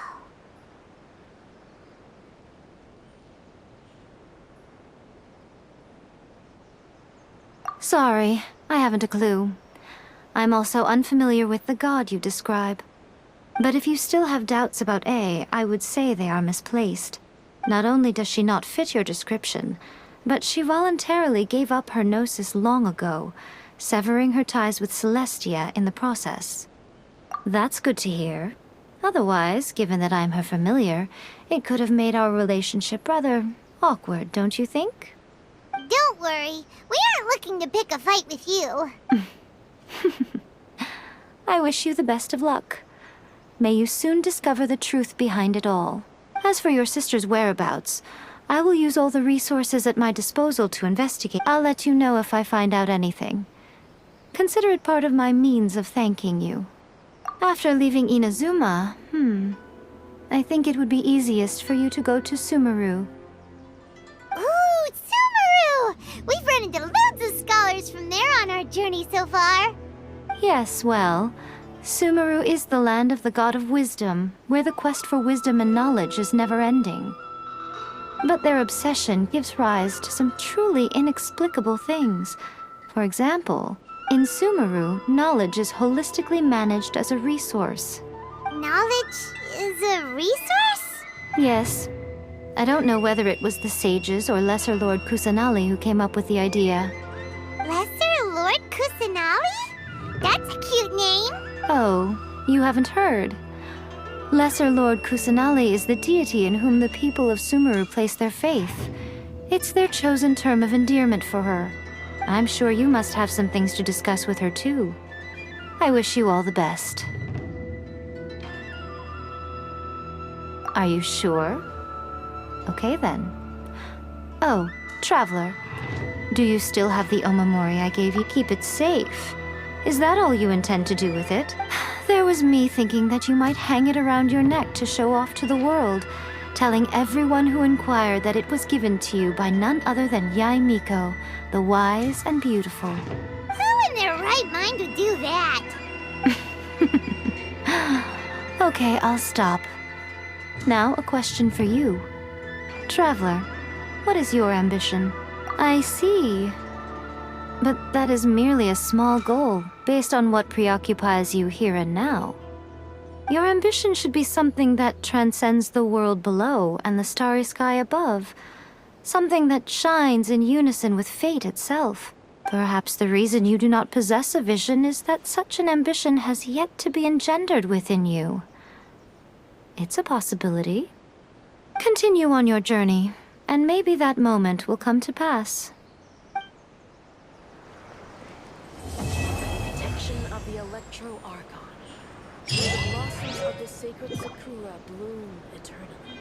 Sorry, I haven't a clue. I'm also unfamiliar with the god you describe. But if you still have doubts about A, I would say they are misplaced. Not only does she not fit your description, but she voluntarily gave up her gnosis long ago, severing her ties with Celestia in the process. That's good to hear. Otherwise, given that I'm her familiar, it could have made our relationship rather awkward, don't you think? Don't worry, we aren't looking to pick a fight with you. I wish you the best of luck. May you soon discover the truth behind it all. As for your sister's whereabouts, I will use all the resources at my disposal to investigate. I'll let you know if I find out anything. Consider it part of my means of thanking you. After leaving Inazuma, I think it would be easiest for you to go to Sumeru. Ooh, Sumeru! We've run into loads of scholars from there on our journey so far. Yes, well, Sumeru is the land of the god of wisdom, where the quest for wisdom and knowledge is never-ending. But their obsession gives rise to some truly inexplicable things. For example, in Sumeru, knowledge is holistically managed as a resource. Knowledge is a resource? Yes. I don't know whether it was the sages or Lesser Lord Kusanali who came up with the idea. Lesser Lord Kusanali? That's a cute name. Oh, you haven't heard. Lesser Lord Kusanali is the deity in whom the people of Sumeru place their faith. It's their chosen term of endearment for her. I'm sure you must have some things to discuss with her too. I wish you all the best. Are you sure? Okay then. Oh, Traveler. Do you still have the Omamori I gave you? Keep it safe. Is that all you intend to do with it? There was me thinking that you might hang it around your neck to show off to the world, telling everyone who inquired that it was given to you by none other than Yae Miko, the wise and beautiful. Who in their right mind would do that? Okay, I'll stop. Now, a question for you. Traveler, What is your ambition? I see. But that is merely a small goal, based on what preoccupies you here and now. Your ambition should be something that transcends the world below and the starry sky above. Something that shines in unison with fate itself. Perhaps the reason you do not possess a vision is that such an ambition has yet to be engendered within you. It's a possibility. Continue on your journey, and maybe that moment will come to pass. Protection of the Electro Archon. May the blossoms of the sacred Sakura bloom eternally.